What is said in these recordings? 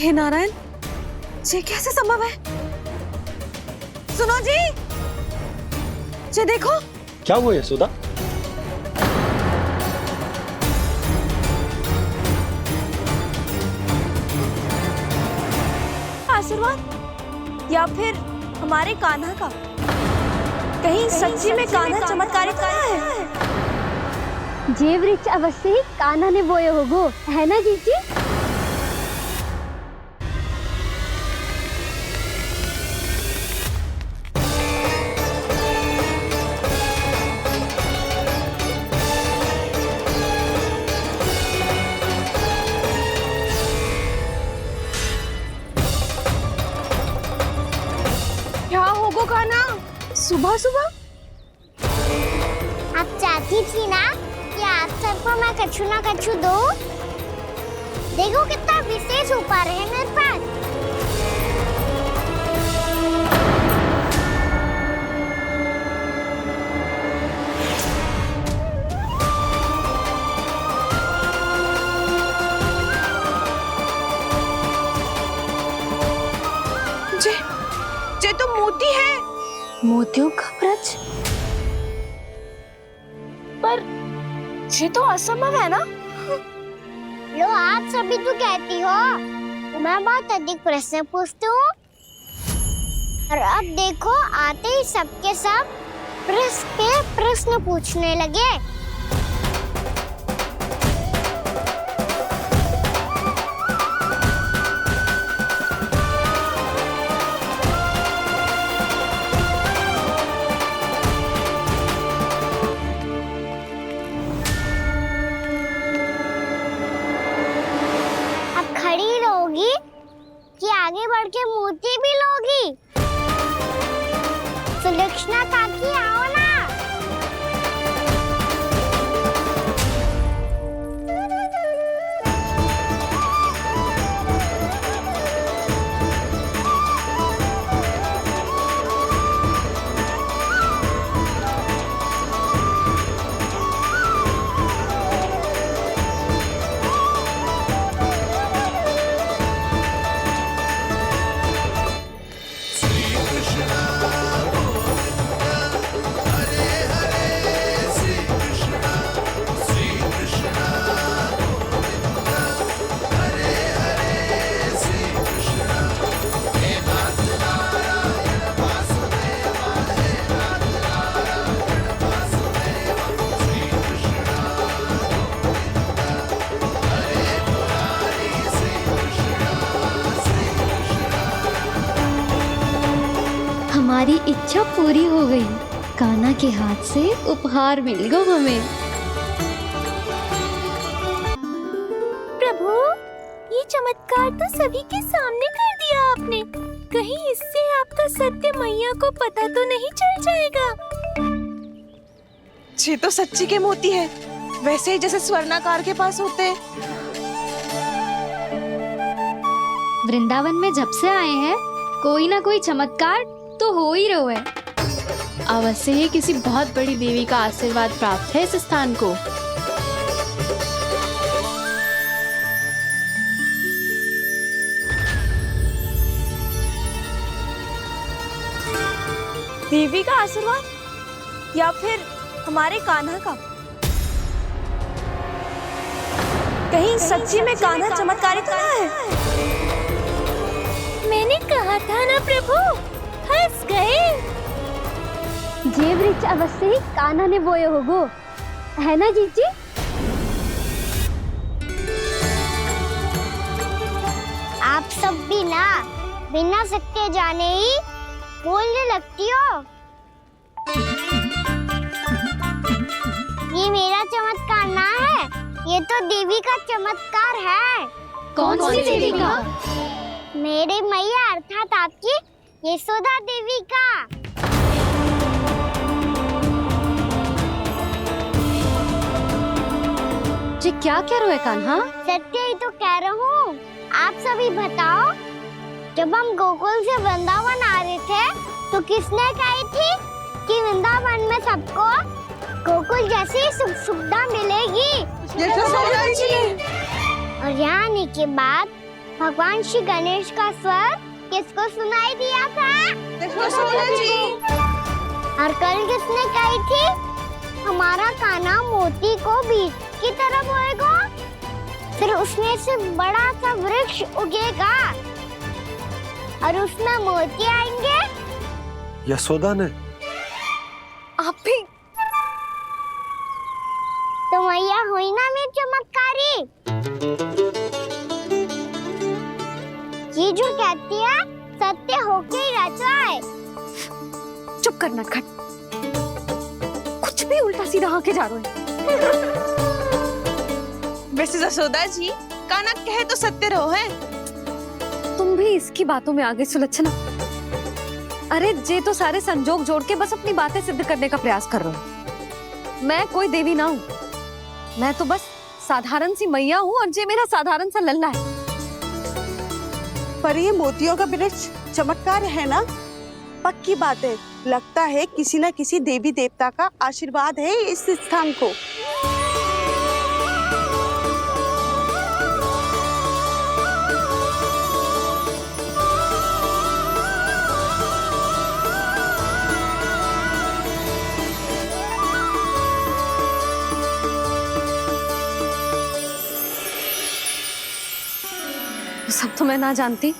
हे नारायण, ये कैसे संभव है? सुनो जी, ये देखो। क्या हुआ यशोदा? आशीर्वाद या फिर हमारे कान्हा का? कहीं सच्ची में कान्हा चमत्कारी तो है? जे वृक्ष अवश्य ही कान्हा ने बोए होगो, है ना जीजी? क्या होगो कान्हा सुबह सुबह? आप चाहती थी ना कि आज सबको मैं कछु ना कछु दो। देखो कितना विशेष उपहार है मेरे पास। ये तो मोती है। मोतियों का ब्रज? पर ये तो असंभव है ना? लो आप सभी तो कहती हो मैं बहुत अधिक प्रश्न पूछती हूँ, और अब देखो आते ही सबके सब प्रश्न पे प्रश्न पूछने लगे। कि आगे बढ़ के मोती भी लोगी? सुलक्षणा काकी आओ ना। हमारी इच्छा पूरी हो गई। कान्हा के हाथ से उपहार मिल गया हमें। प्रभु, ये चमत्कार तो सभी के सामने कर दिया आपने। कहीं इससे आपका सत्य मैया को पता तो नहीं चल जाएगा? ये तो सच्ची के मोती है, वैसे ही जैसे स्वर्णाकार के पास होते। वृंदावन में जब से आए हैं कोई ना कोई चमत्कार तो हो ही रहा है। अवश्य ही किसी बहुत बड़ी देवी का आशीर्वाद प्राप्त है इस स्थान को। देवी का आशीर्वाद या फिर हमारे कान्हा का? कहीं सच्ची में कान्हा चमत्कारी तो है? मैंने कहा था ना प्रभु, हंस गए। जे वृक्ष अवश्य ही कान्हा ने बोए होगो, है ना जीजी? आप सब भी ना बिना सत्य जाने ही बोलने लगती हो। ये मेरा चमत्कार ना है, ये तो देवी का चमत्कार है। कौन सी देवी का? मेरे मैया अर्थात आपकी यशोदा देवी का। जी क्या कह रहे हो कान्हा? सत्य ही तो कह रहा हूँ। आप सभी बताओ, जब हम गोकुल से वृंदावन आ रहे थे तो किसने कही थी कि वृंदावन में सबको गोकुल जैसी सुख सुविधा मिलेगी? यशोदा जी। और यहाँ आने के बाद भगवान श्री गणेश का स्वर किसको सुनाई दिया था? यशोदा जी। और कल किसने कही थी हमारा कान्हा मोती को बीज की तरह बोएगा, फिर उसमें से बड़ा सा वृक्ष उगेगा और उसमें मोती आएंगे? यशोदा ने। आप भी तो मैया हुई ना मेरी चमत्कारी। ये जो कहती है सत्य होके ही रहता है। चुप कर नटखट, कुछ भी उल्टा सीधा आके जा रहे हैं। वैसे यशोदा जी, कान्हा कहे तो सत्य रहो है। तुम भी इसकी बातों में आगे सुलझना। अरे जे तो सारे संजोग जोड़ के बस अपनी बातें सिद्ध करने का प्रयास कर रहे हो। मैं कोई देवी ना हूँ, मैं तो बस साधारण सी मैया हूँ और जे मेरा साधारण सा लल्ला है। पर ये मोतियों का वृक्ष चमत्कार है ना? पक्की बात है, लगता है किसी न किसी देवी देवता का आशीर्वाद है इस स्थान को। सब तो मैं ना जानती,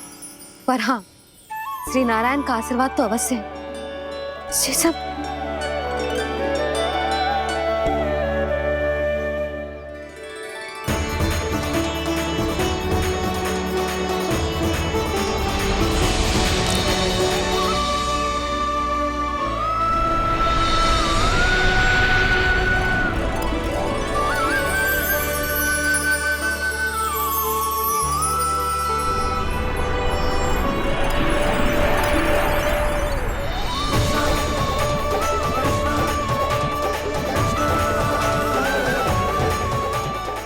पर हाँ, श्री नारायण का आशीर्वाद तो अवश्य है। ये सब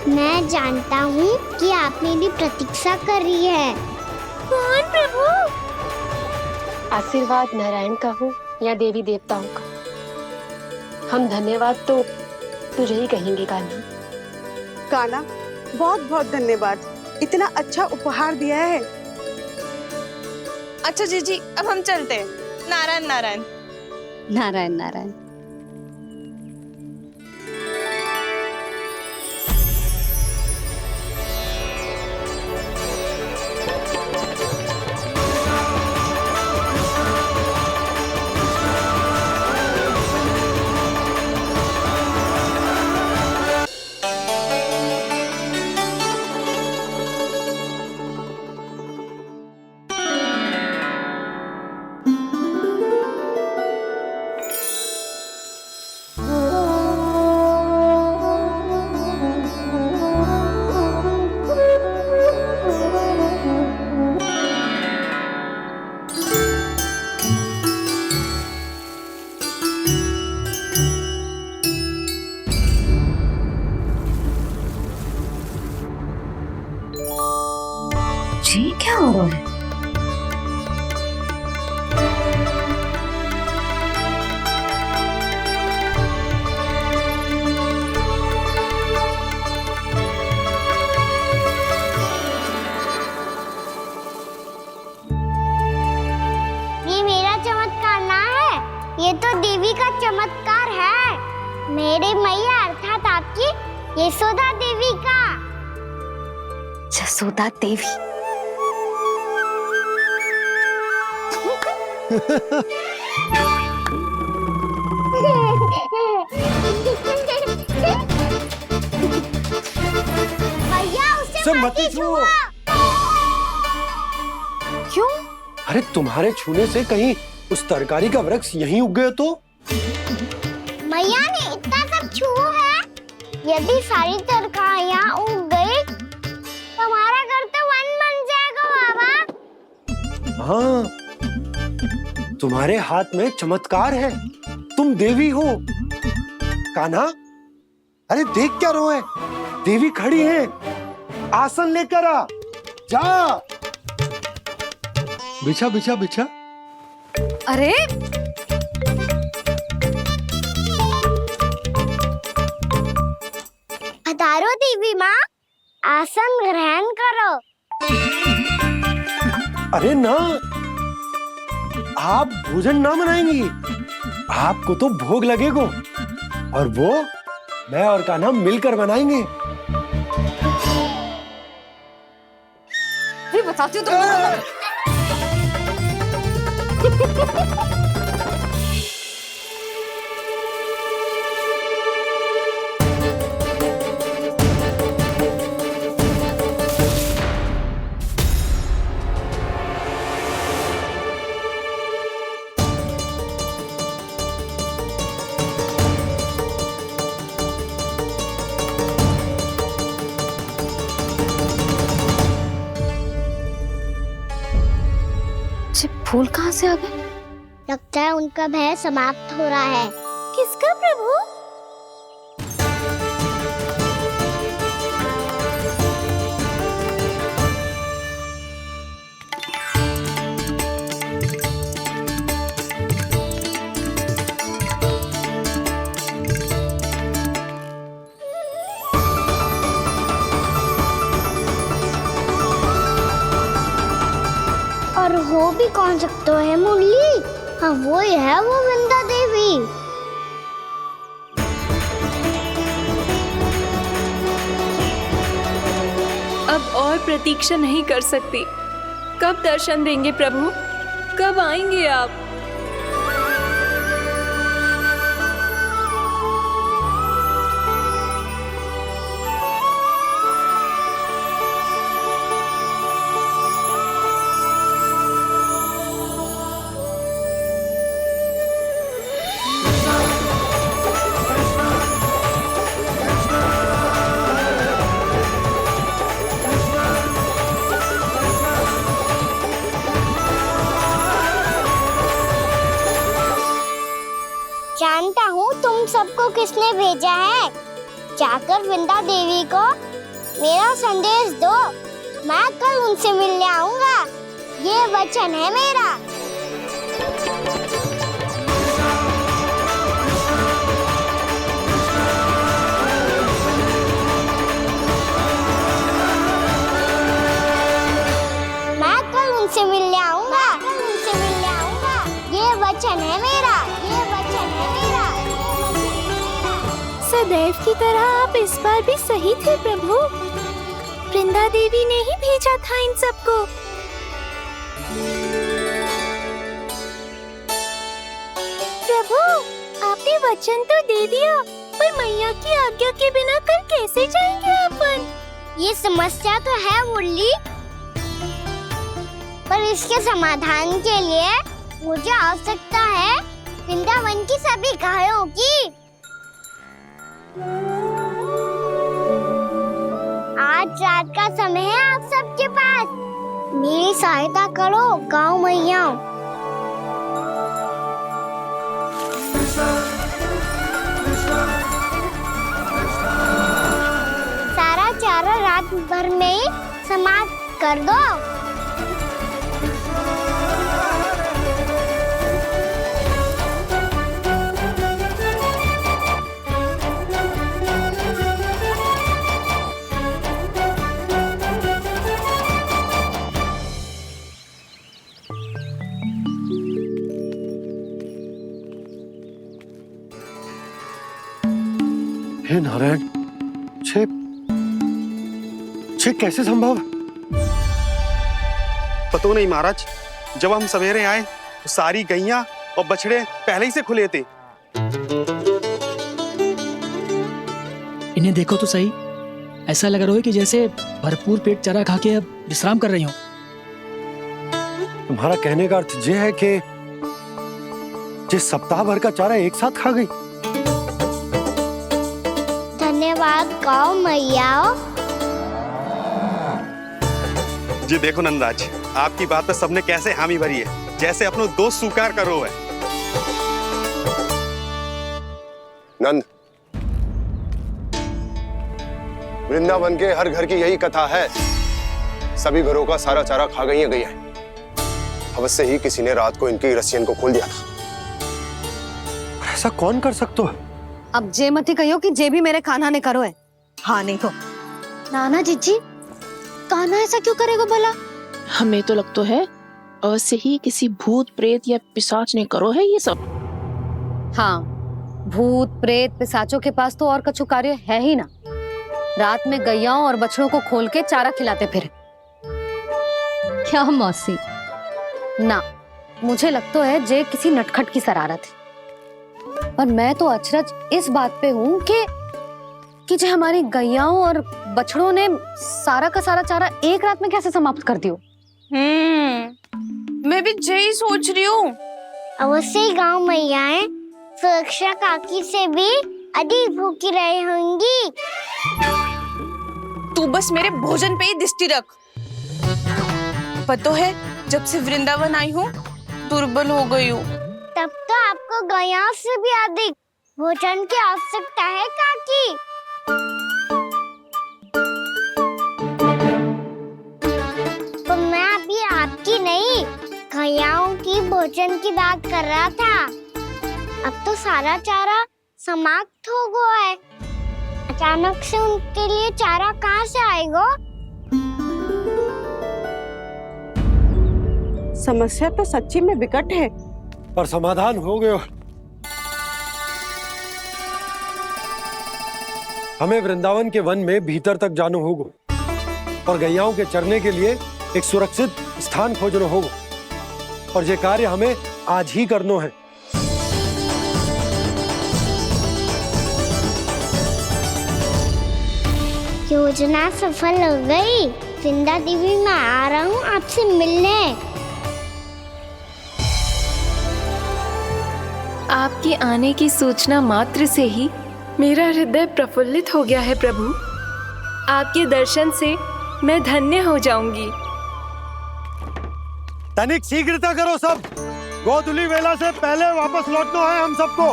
मैं जानता हूँ कि आप मेरी प्रतीक्षा कर रही है। कौन प्रभु? आशीर्वाद नारायण का हो या देवी देवताओं का, हम धन्यवाद तो तुझे ही कहेंगे कान्हा। कान्हा, बहुत बहुत धन्यवाद, इतना अच्छा उपहार दिया है। अच्छा जीजी, अब हम चलते हैं। नारायण नारायण। नारायण नारायण। जी क्या हो रहा है? ये मेरा चमत्कार ना है, ये तो देवी का चमत्कार है। मेरी मैया अर्थात आपकी यशोदा देवी का। यशोदा देवी। भैया उसे मत छुओ। क्यों? अरे तुम्हारे छूने से कहीं उस तरकारी का वृक्ष यहीं उग गया तो? मैया ने इतना सब छुआ है, यदि सारी तरकारियां उग गई तो हमारा घर तो वन बन जाएगा बाबा। हाँ, तुम्हारे हाथ में चमत्कार है, तुम देवी हो। कान्हा, अरे देख क्या रहो है, देवी खड़ी है, आसन लेकर आ, जा। बिछा बिछा बिछा। अरे पधारो देवी माँ, आसन ग्रहण करो। अरे ना, आप भोजन ना मनाएंगी, आपको तो भोग लगेगा और वो मैं और कान्हा मिलकर बनाएंगे। भी बताती हूँ तुमको। फूल कहाँ से आ गए? लगता है उनका भय समाप्त हो रहा है। किसका प्रभु? और हो भी कौन सकता है मुरली? हाँ वो ही है, वो वृंदा देवी। अब और प्रतीक्षा नहीं कर सकती। कब दर्शन देंगे प्रभु? कब आएंगे आप? जानता हूँ तुम सबको किसने भेजा है। जाकर वृंदा देवी को मेरा संदेश दो, मैं कल उनसे मिलने आऊंगा। ये वचन है मेरा। मैं कल उनसे मिलने आऊंगा। ये वचन है मेरा। सदैव की तरह आप इस बार भी सही थे प्रभु। वृंदा देवी ने ही भेजा था इन सबको। प्रभु, आपने वचन तो दे दिया, पर मैया की आज्ञा के बिना कल कैसे जाएंगे अपन? ये समस्या तो है मुरली, पर इसके समाधान के लिए मुझे आवश्यकता है वृंदावन की सभी गायों की। आज रात का समय है आप सबके पास। मेरी सहायता करो गाँव मैया। सारा चारा रात भर में ही समाप्त कर दो। हे नारायण, छे कैसे संभव? पता नहीं महाराज, जब हम सवेरे आए तो सारी गैया और बछड़े पहले ही से खुले थे। इन्हें देखो तो सही, ऐसा लग रहा है कि जैसे भरपूर पेट चारा खा के अब विश्राम कर रही हो। तुम्हारा कहने का अर्थ यह है कि जिस सप्ताह भर का चारा एक साथ खा गई। धन्यवाद गाँव मैया। जी देखो नंदराज, आपकी बात पे सबने कैसे हामी भरी है, जैसे अपनो दोस्त स्वीकार करो है। नंद, वृंदावन के हर घर की यही कथा है। सभी घरों का सारा चारा खा गई है। अवश्य ही किसी ने रात को इनकी रस्सियन को खोल दिया था। ऐसा कौन कर सकता है? अब जे मत ही कहियो कि जे भी मेरे कान्हा ने करो है। हाँ नहीं तो नाना जीजी, कान्हा ऐसा क्यों करेगा भला? हमें तो लगता है अवश्य ही किसी भूत प्रेत या पिशाच ने करो है ये सब। हाँ, भूत प्रेत पिशाचों के पास तो और कछु कार्य है ही ना। रात में गैयाओं और बछड़ों को खोल के चारा खिलाते फिर। क्या मौसी? ना, मुझे लगता है जे किसी नटखट की शरारत है। पर मैं तो अचरज इस बात पे हूँ कि जो हमारी गैयाओं और बछड़ों ने सारा का सारा चारा एक रात में कैसे समाप्त कर दियो। मैं भी यही सोच रही हूँ। अवश्य ही गांव मैयाएं सुरक्षा काकी से भी अधिक भूखी रही होंगी। तू बस मेरे भोजन पे ही दृष्टि रख। पता है, जब से वृंदावन आई हूँ दुर्बल हो गई हूँ। तब तो आपको गैयाओं से भी अधिक भोजन की आवश्यकता है काकी। तो मैं अभी आपकी नहीं, गैयाओं की भोजन की बात कर रहा था। अब तो सारा चारा समाप्त हो गया है। अचानक से उनके लिए चारा कहाँ से आएगा? समस्या तो सच्ची में विकट है, पर समाधान हो गयो। हमें वृंदावन के वन में भीतर तक जानो होगा और गैयाओं के चरने के लिए एक सुरक्षित स्थान खोजनो होगा, और ये कार्य हमें आज ही करनो है। योजना सफल हो गई। वृंदा देवी, मैं आ रहा हूँ आपसे मिलने। आपके आने की सूचना मात्र से ही मेरा हृदय प्रफुल्लित हो गया है प्रभु। आपके दर्शन से मैं धन्य हो जाऊंगी। तनिक शीघ्रता करो सब, गोधुली वेला से पहले वापस लौटना है हम सबको।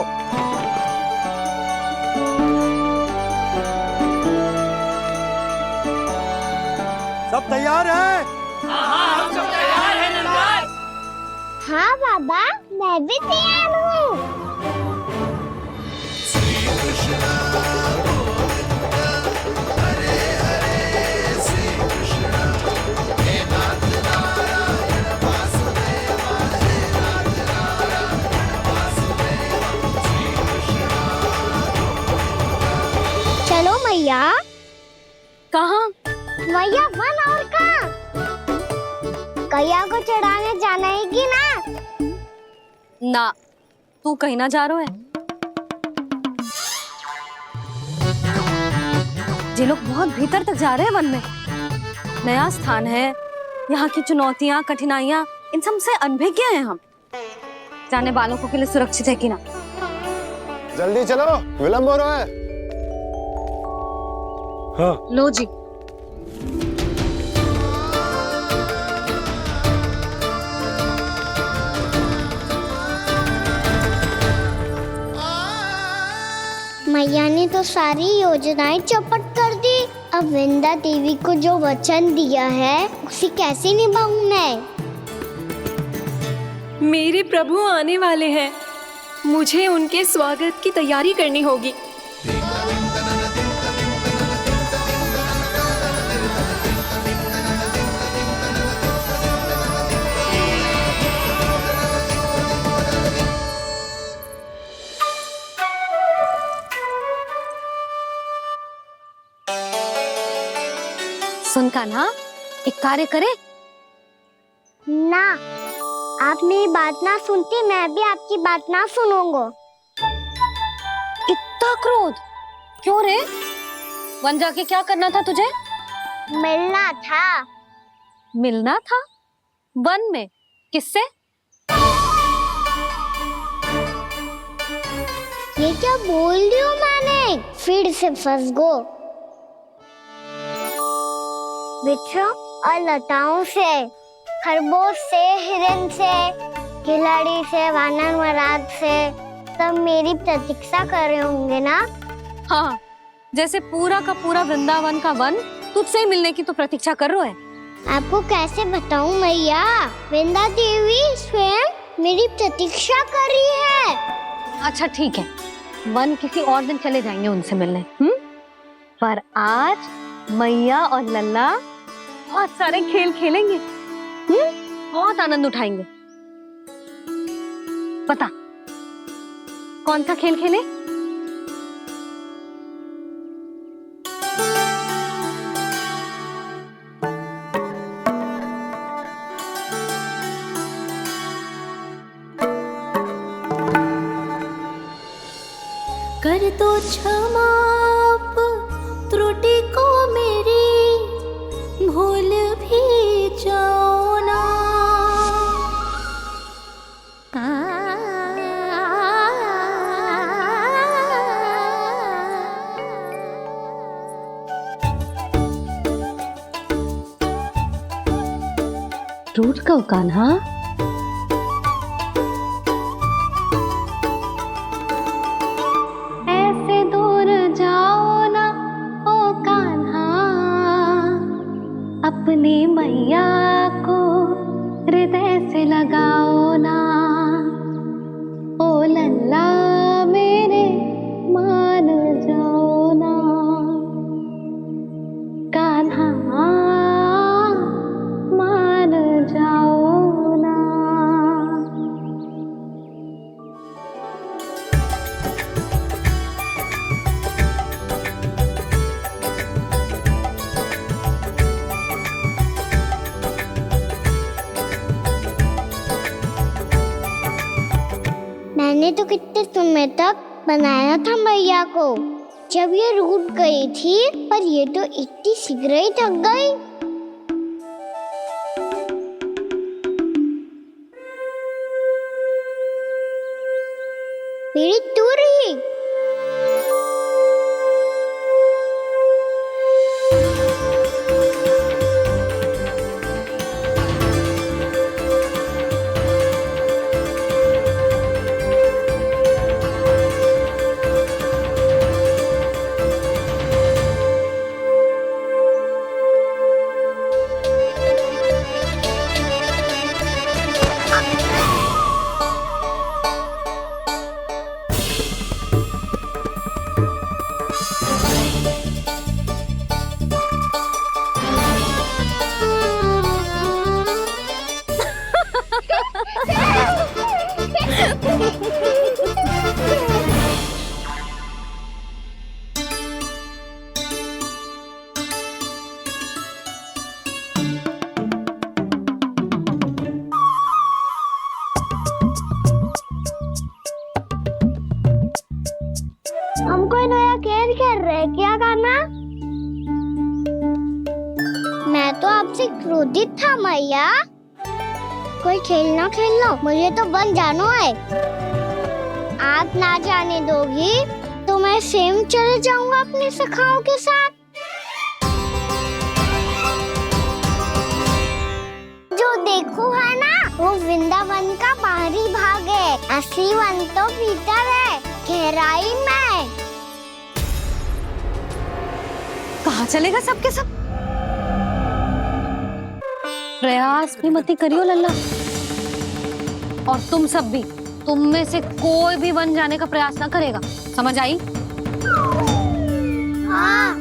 सब तैयार है? हाँ, हम सब तैयार हैं नंदराज। हाँ बाबा, मैं भी तैयार हूँ। चलो मैया। कहाँ? मैया वन और कहाँ? गैया को चढ़ाने जाना है कि ना? ना, तू कहीं ना जा रहा है। ये लोग बहुत भीतर तक जा रहे हैं वन में। नया स्थान है, यहाँ की चुनौतियाँ कठिनाइयाँ इन सब से अनभिज्ञ हैं हम। जाने वालों के लिए सुरक्षित है कि ना? जल्दी चलो, विलंब हो रहा है। हाँ। लो जी। मैया ने तो सारी योजनाएं चौपट कर दी। अब वृंदा देवी को जो वचन दिया है उसे कैसे निभाऊं मैं? मेरे प्रभु आने वाले हैं, मुझे उनके स्वागत की तैयारी करनी होगी। सुन कान्हा, एक कार्य करे ना, आप मेरी बात ना सुनती, मैं भी आपकी बात ना सुनूंगा। इतना क्रोध क्यों रे? वन जाके क्या करना था तुझे? मिलना था। मिलना था? वन में? किससे? ये क्या बोल रही हूँ मैंने? फिर से फंस गो। वृक्षों और लताओं से, खरगोश से, हिरन से, खिलाड़ी से, वानर महाराज से, सब मेरी प्रतीक्षा कर रहे होंगे ना? हाँ, जैसे पूरा का पूरा वृंदावन का वन तुझसे ही मिलने की तो प्रतीक्षा कर रहा है। आपको कैसे बताऊं मैया? वृंदा देवी स्वयं मेरी प्रतीक्षा कर रही है। अच्छा ठीक है, वन किसी और दिन चले जाएंगे उनसे मिलने। पर आज मैया और लल्ला बहुत सारे खेल खेलेंगे। बहुत आनंद उठाएंगे। बता कौन सा खेल खेले? कर दो क्षमा त्रुटि को मेरी, भूल भी जाओ ना। रूठ कब कान्हा? ऐसे दूर जाओ ना ओ कान्हा, अपनी मैया को हृदय से लगाओ ना। ओ लल्ला मेरे मान जाओ ना, कान्हा मान जाओ ना। मैंने तो कितने समय तक बनाया था मैया को, जब ये रूठ गई थी, पर ये तो इतनी शीघ्र ही थक गई। मेरी तू रही। हम कोई नया खेल खेल रहे हैं क्या कान्हा? मैं तो आपसे क्रोधित था मैया। कोई खेलना खेल लो, मुझे तो बन जाना है। आप ना जाने दोगी तो मैं स्वयं चले जाऊंगा अपने सखाओं के साथ। जो देखो है ना, वो वृंदावन का बाहरी भाग है, असली वन तो भीतर है, गहराई में। कहाँ चलेगा सबके सब? प्रयास भी मत करियो लल्ला, और तुम सब भी, तुम में से कोई भी वन जाने का प्रयास ना करेगा, समझ आई? हाँ।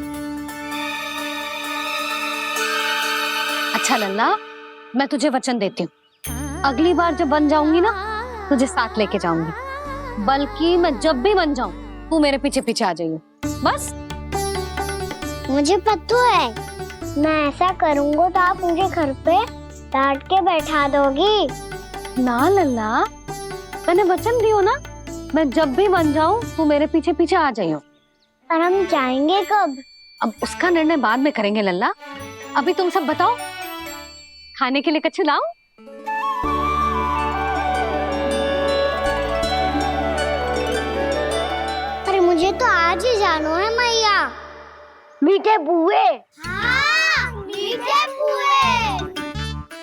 अच्छा लल्ला, मैं तुझे वचन देती हूँ, अगली बार जब बन जाऊंगी ना, तुझे साथ लेके जाऊंगी। बल्कि मैं जब भी बन जाऊं, तू मेरे पीछे पीछे आ जाइयो, बस। मुझे पता है, मैं ऐसा करूंगा तो आप मुझे घर पे डांट के बैठा दोगी। ना लल्ला, मैंने वचन दियो ना, मैं जब भी बन जाऊं, तू मेरे पीछे पीछे आ जाइयो। और हम जाएंगे कब? अब उसका निर्णय बाद में करेंगे लल्ला। अभी तुम सब बताओ, खाने के लिए कुछ लाऊं? अरे मुझे तो आज ही जाना है मैया। मीठे बुए। हाँ, मीठे बुए।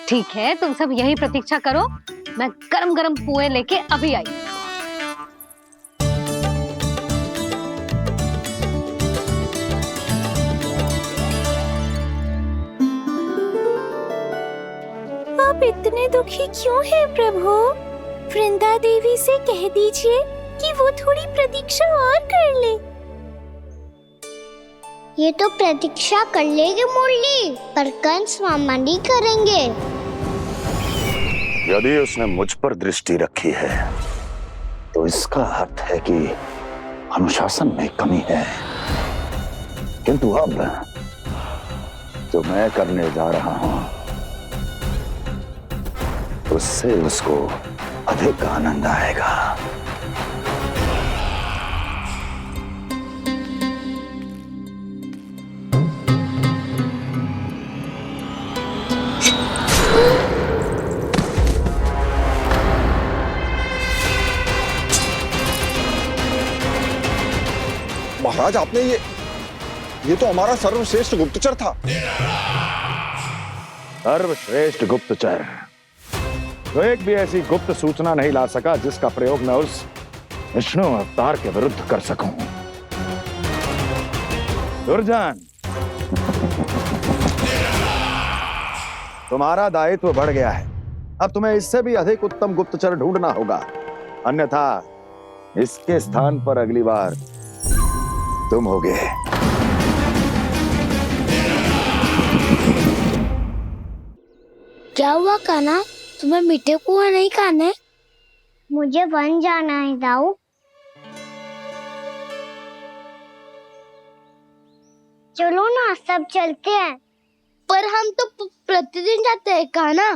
ठीक है, तुम सब यही प्रतीक्षा करो, मैं गरम गरम पुए लेके अभी आई। आप इतने दुखी क्यों हैं प्रभु? वृंदा देवी से कह दीजिए कि वो थोड़ी प्रतीक्षा और कर ले। ये तो प्रतीक्षा कर लेगी मुरली, पर कंस मामा नहीं करेंगे। यदि उसने मुझ पर दृष्टि रखी है तो इसका अर्थ है कि अनुशासन में कमी है। किंतु अब जो मैं करने जा रहा हूं उससे उसको अधिक आनंद आएगा। महाराज, आपने ये तो हमारा सर्वश्रेष्ठ गुप्तचर था। सर्वश्रेष्ठ गुप्तचर तो एक भी ऐसी गुप्त सूचना नहीं ला सका जिसका प्रयोग मैं उस विष्णु अवतार के विरुद्ध कर सकूं। दुर्जन, तुम्हारा दायित्व बढ़ गया है। अब तुम्हें इससे भी अधिक उत्तम गुप्तचर ढूंढना होगा, अन्यथा इसके स्थान पर अगली बार तुम होगे। क्या हुआ कान्हा, तुम्हें मीठे कुआं नहीं खाने? मुझे वन जाना है दाऊ। चलो ना, सब चलते हैं। पर हम तो प्रतिदिन जाते हैं कान्हा।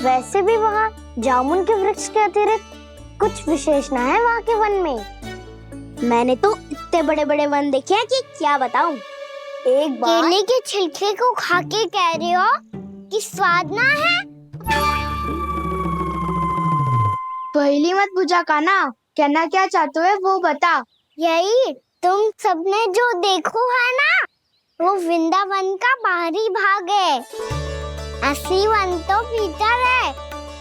वैसे भी वहाँ जामुन के वृक्ष के अतिरिक्त कुछ विशेष ना है वहाँ के वन में। मैंने तो इतने बड़े बड़े वन देखे हैं कि क्या बताऊं। एक बार केले के छिलके को खा के कह रहे हो कि स्वाद ना है? पहली मत पूछा कान्हा, कहना क्या चाहते हो वो बता। यही तुम सबने जो देखो है ना, वो वृंदावन का बाहरी भाग है। असली वन तो भीतर है,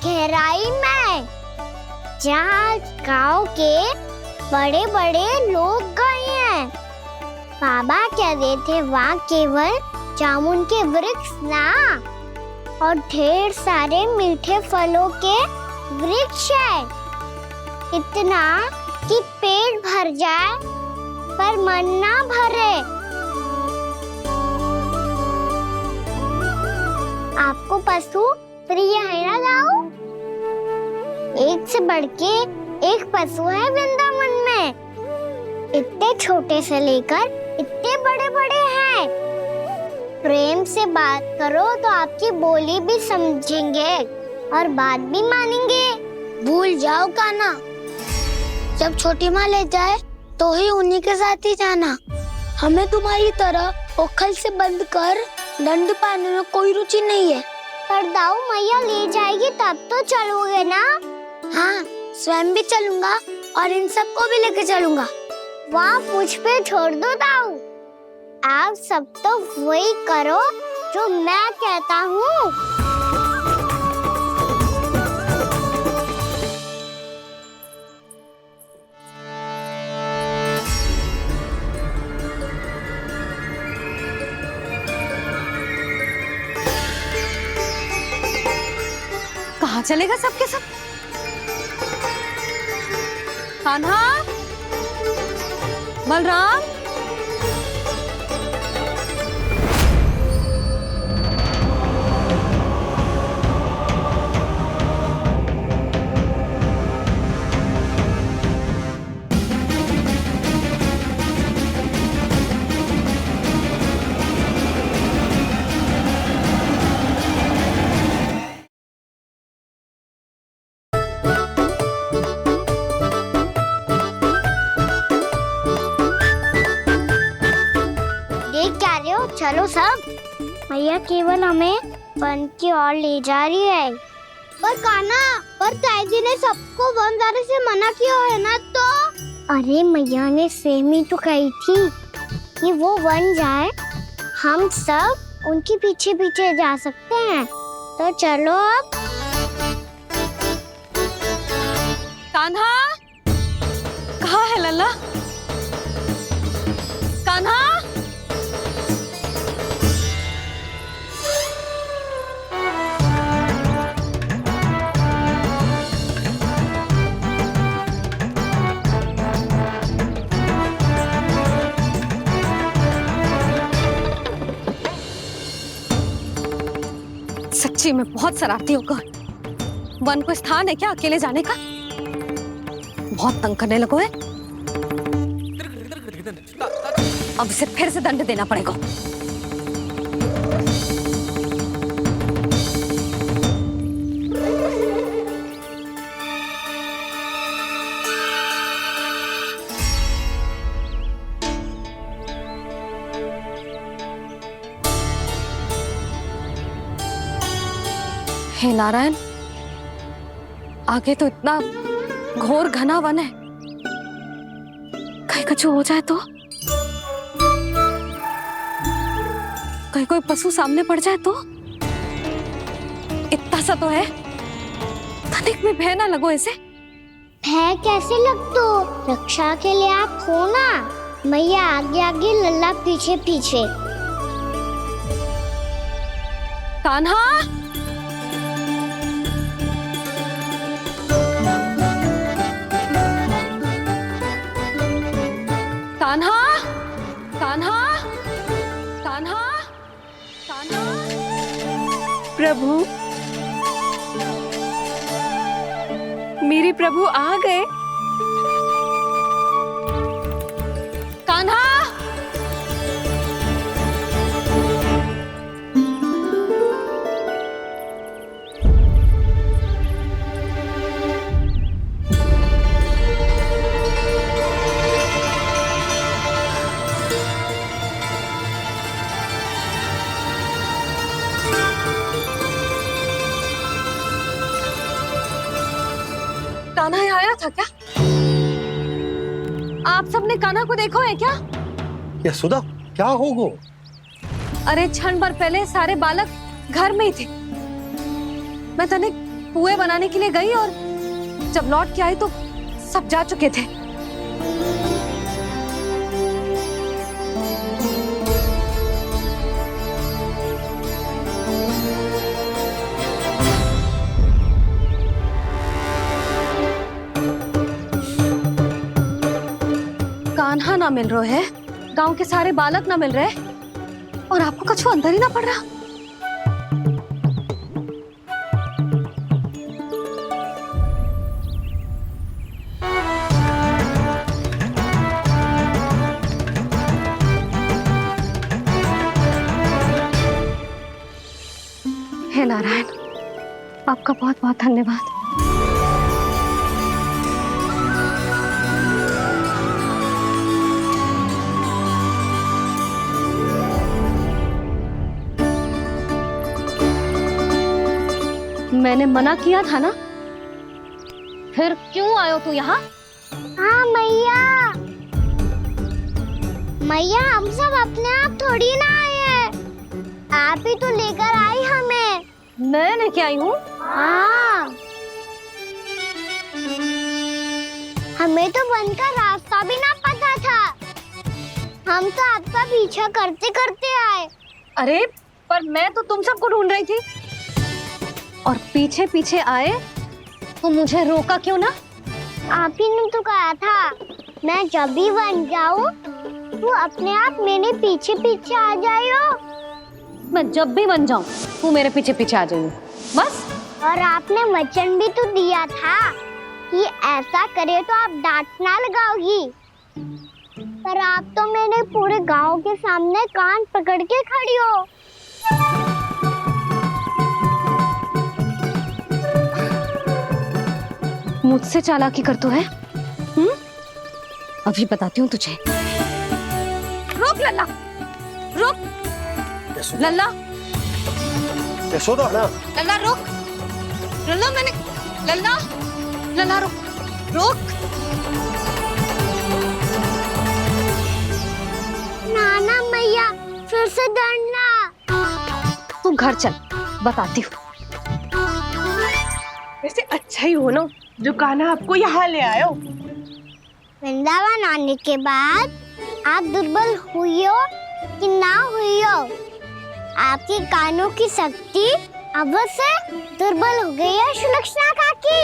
गहराई में, जहाँ गाँव के बड़े बड़े लोग गए हैं। बाबा कह रहे थे वहाँ केवल जामुन के वृक्ष ना, और ढेर सारे मीठे फलों के वृक्ष है। इतना कि पेट भर जाए पर मन ना भरे। आपको पशु प्रिय है ना दाऊ? एक से बढ़ के एक पशु है वृंदावन में। इतने छोटे से लेकर इतने बड़े बड़े हैं। प्रेम से बात करो तो आपकी बोली भी समझेंगे और बात भी मानेंगे। भूल जाओ कान्हा, जब छोटी माँ ले जाए तो ही उन्हीं के साथ ही जाना। हमें तुम्हारी तरह ओखल से बंद कर दंड पाने में कोई रुचि नहीं है। पर दाऊ मैया ले जाएगी तब तो चलोगे ना? हाँ, स्वयं भी चलूंगा और इन सबको भी लेके चलूंगा। वहाँ मुझ पे छोड़ दो दाऊ। आप सब तो वही करो जो मैं कहता हूँ। कहाँ चलेगा सबके सब? कान्हा, बलराम, चलो सब, मैया केवल हमें वन की ओर ले जा रही है। पर कान्हा, पर ताई जी ने सबको वन जाने से मना किया है ना तो? अरे मैया ने सेम ही तो कही थी कि वो वन जाए, हम सब उनके पीछे पीछे जा सकते हैं। तो चलो अब। कान्हा, कहाँ है लल्ला? कान्हा, सच्ची में बहुत शरारती होगा। वन को स्थान है क्या अकेले जाने का? बहुत तंग करने लगो है। अब इसे फिर से दंड देना पड़ेगा। हे नारायण, आगे तो इतना घोर घना वन है, कहीं कुछ हो जाए तो? कहीं कोई पशु सामने पड़ जाए तो? इतना सा तो है, तनिक में भय ना लगो इसे। भय कैसे लग तो? रक्षा के लिए आप हो ना। मैया आगे आगे, लल्ला पीछे पीछे। कान्हा, कान्हा, कान्हा, कान्हा, कान्हा। प्रभु, मेरे प्रभु आ गए। कान्हा, कान्हा यहाँ आया था क्या? आप सबने कान्हा को देखो है क्या? यशोदा, क्या हो गो? अरे क्षण भर पहले सारे बालक घर में ही थे। मैं तनिक पुए बनाने के लिए गई और जब लौट के आई तो सब जा चुके थे। कान्हा ना मिल रहे है, गांव के सारे बालक ना मिल रहे, और आपको कछु अंदर ही ना पड़ रहा। हे नारायण, आपका बहुत बहुत धन्यवाद। मैंने मना किया था ना, फिर क्यों आयो तू यहाँ? हाँ मैया, मैया हम सब अपने आप थोड़ी ना आए हैं, आप ही तो लेकर आई हमें। मैं लेके आई हूँ? हाँ, हमें तो वन का रास्ता भी ना पता था, हम तो आपका पीछा करते करते आए। अरे पर मैं तो तुम सबको ढूंढ रही थी, और पीछे पीछे आए तो मुझे रोका क्यों ना? आप ही ने तो कहा था मैं जब भी वन जाऊं तू अपने आप मेरे पीछे पीछे आ जाइयो। मैं जब भी वन जाऊं तू मेरे पीछे पीछे आ जाइयो, बस। और आपने वचन भी तो दिया था कि ऐसा करे तो आप डांट ना लगाओगी, पर आप तो मेरे पूरे गांव के सामने कान पकड़ के खड़ी हो। मुझसे चालाकी करतू है? अभी बताती हूँ तुझे। रुक लल्ला, रुक लल्ला, यशोदा ना। लल्ला रुक, लल्ला मैंने, लल्ला, लल्ला रुक, रुक। नाना मैया फिर से डरना। तू घर चल, बताती हूँ। वैसे अच्छा ही हो ना जो कान्हा आपको यहाँ ले आयो। वृंदावन आने के बाद आप दुर्बल हुई हो कि ना हुई हो, आपके कानों की शक्ति अब से दुर्बल हो गई है सुलक्षणा काकी।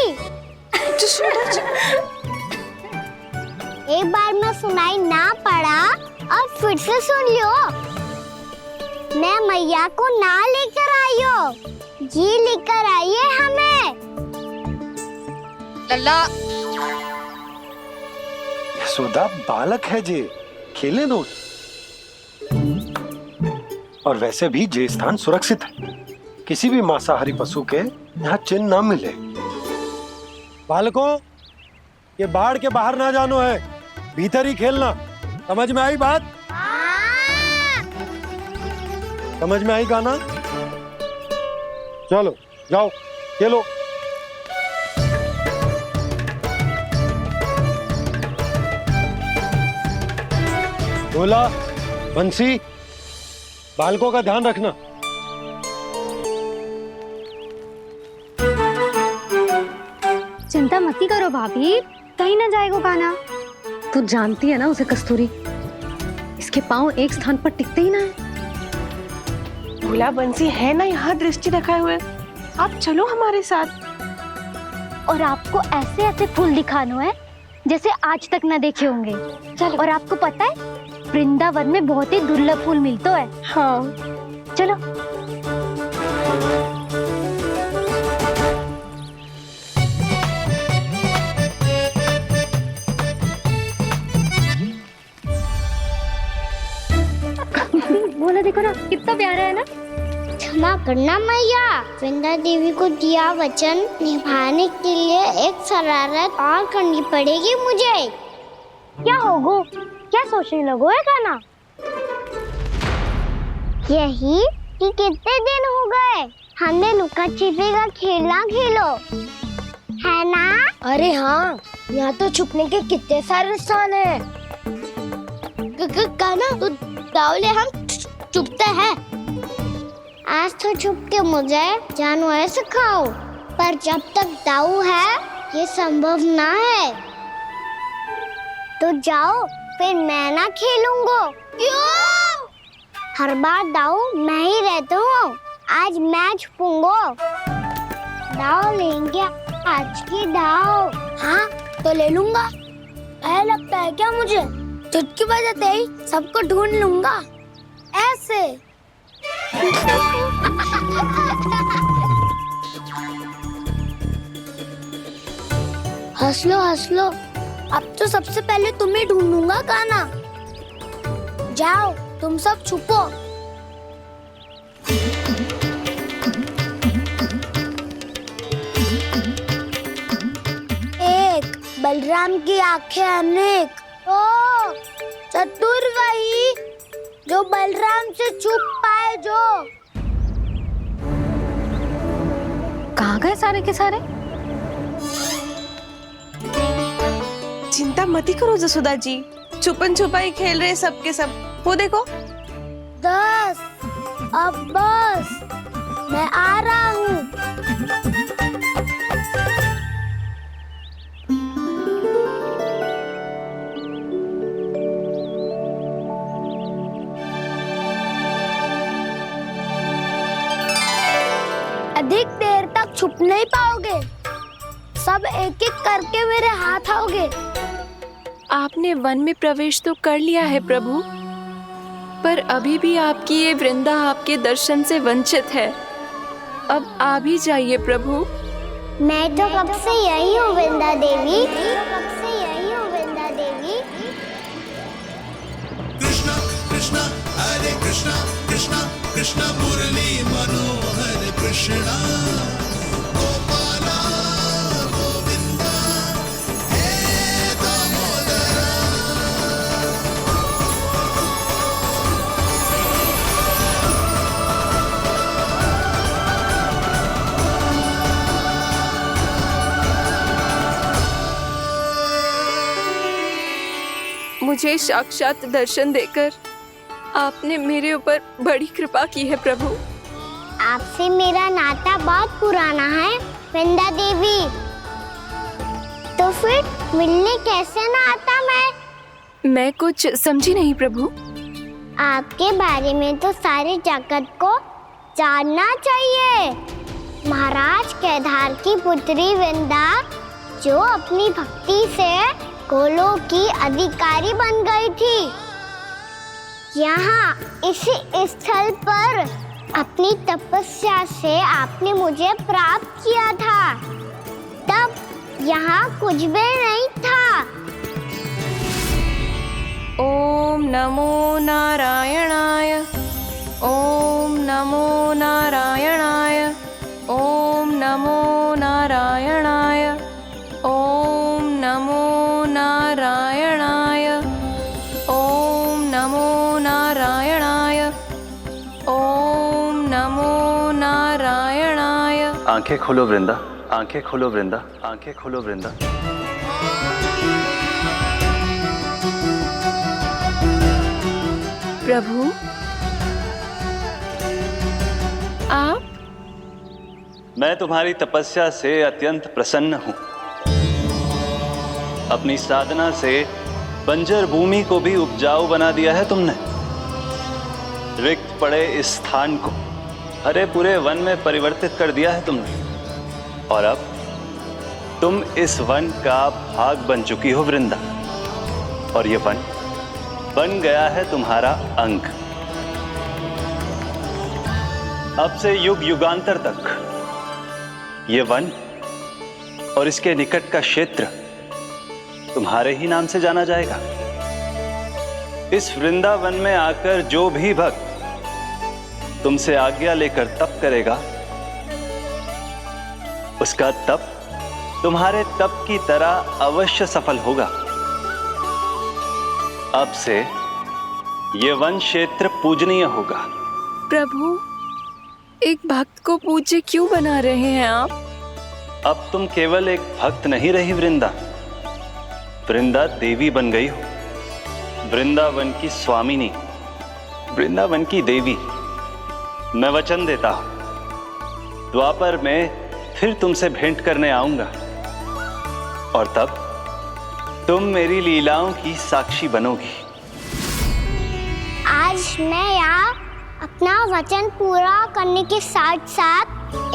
एक बार में सुनाई ना पड़ा और फिर से सुन लो। मैं मैया को ना लेकर आई हो, जी लेकर आई है हमें। लल्ला। यशोदा बालक है जे, खेले दो। और वैसे भी जे स्थान सुरक्षित है, किसी भी मांसाहारी पशु के यहाँ चिन्ह ना मिले। बालकों, ये बाढ़ के बाहर ना जानो है, भीतर ही खेलना। समझ में आई बात? समझ में आई गाना? चलो जाओ खेलो। भोला, बंसी, बालकों का ध्यान रखना। चिंता मत करो भाभी, कहीं ना जाएगा गाना। तू जानती है ना उसे कस्तूरी, इसके पांव एक स्थान पर टिकते ही ना है। भोला बंसी है ना यहाँ दृष्टि रखाए हुए, आप चलो हमारे साथ। और आपको ऐसे ऐसे फूल दिखानो है जैसे आज तक ना देखे होंगे। चलो। और आपको पता है वृंदावन में बहुत ही दुर्लभ फूल मिलते हैं। हाँ चलो। बोला देखो ना कितना प्यारा है ना। क्षमा करना मैया, वृंदा देवी को दिया वचन निभाने के लिए एक शरारत और करनी पड़ेगी मुझे। क्या होगो? क्या सोचने लगो है गाना? यही कि कितने दिन हो गए हमने लुका छिपी का खेलना खेलो, है ना? अरे हाँ, यहाँ तो छुपने के कितने सारे स्थान है। गाना तो दावले हम छुपते हैं। आज तो छुप के मुझे जानवर सिखाओ, पर जब तक दाऊ है ये संभव ना है। तो जाओ, फिर मैं ना खेलूंगा। क्यों? हर बार दाऊ मैं ही रहता हूँ, आज मैं छुपूंगा। दाऊ लेंगे आज की दाऊ। हाँ तो ले लूंगा। ऐसा लगता है क्या मुझे? चुटकी बजाते ही सबको ढूंढ लूंगा ऐसे। हंस लो, अब तो सबसे पहले तुम्हें ढूंढूंगा गाना। जाओ तुम सब छुपो। एक बलराम की आंखें अनेक। ओ चतुर वही जो बलराम से छुप पाए। जो कहाँ गए सारे के सारे? चिंता मत करो जसोदा जी, छुपन छुपाई खेल रहे सबके सब। वो देखो 10 अब बस, मैं आ रहा हूँ। अधिक देर तक छुप नहीं पाओगे, सब एक एक करके मेरे हाथ आओगे। आपने वन में प्रवेश तो कर लिया है प्रभु, पर अभी भी आपकी ये वृंदा आपके दर्शन से वंचित है। अब आ भी जाइए प्रभु। मैं तो कब से यही हूँ वृंदा देवी, कब से यही हूँ वृंदा देवी। कृष्णा कृष्णा हरे कृष्णा, कृष्णा कृष्णा मुरली मनोहर कृष्णा, गोपाला गोविंदा हे दामोदरा। मुझे साक्षात दर्शन देकर आपने मेरे ऊपर बड़ी कृपा की है प्रभु। आपसे मेरा नाता बहुत पुराना है वृंदा देवी, तो फिर मिलने कैसे ना आता मैं कुछ समझी नहीं प्रभु। आपके बारे में तो सारे जगत को जानना चाहिए। महाराज केदार की पुत्री वृंदा जो अपनी भक्ति से गोलोक की अधिकारी बन गई थी, यहाँ इसी स्थल पर अपनी तपस्या से आपने मुझे प्राप्त किया था। तब यहाँ कुछ भी नहीं था। ओम नमो नारायणाय। ओम नमो नारायणाय। ओम नमो नारायणाय। ओम नमो नारायणाय। ओम नमो नारायणाय। ओम नमो नारायणाय। आंखें खोलो वृंदा, आंखें खोलो वृंदा, आंखें खोलो वृंदा। प्रभु, आप? मैं तुम्हारी तपस्या से अत्यंत प्रसन्न हूं। अपनी साधना से बंजर भूमि को भी उपजाऊ बना दिया है तुमने। रिक्त पड़े इस स्थान को हरे पूरे वन में परिवर्तित कर दिया है तुमने। और अब तुम इस वन का भाग बन चुकी हो वृंदा। और ये वन बन गया है तुम्हारा अंग। अब से युग युगांतर तक ये वन और इसके निकट का क्षेत्र तुम्हारे ही नाम से जाना जाएगा। इस वृंदावन में आकर जो भी भक्त तुमसे आज्ञा लेकर तप करेगा, उसका तप तुम्हारे तप की तरह अवश्य सफल होगा। अब से ये वन क्षेत्र पूजनीय होगा। प्रभु, एक भक्त को पूज्य क्यों बना रहे हैं आप? अब तुम केवल एक भक्त नहीं रही वृंदा, वृंदा देवी बन गई हो। वृंदावन की स्वामिनी, वृंदावन की देवी। मैं वचन देता हूं, द्वापर में फिर तुमसे भेंट करने आऊंगा और तब तुम मेरी लीलाओं की साक्षी बनोगी। आज मैं यहाँ अपना वचन पूरा करने के साथ साथ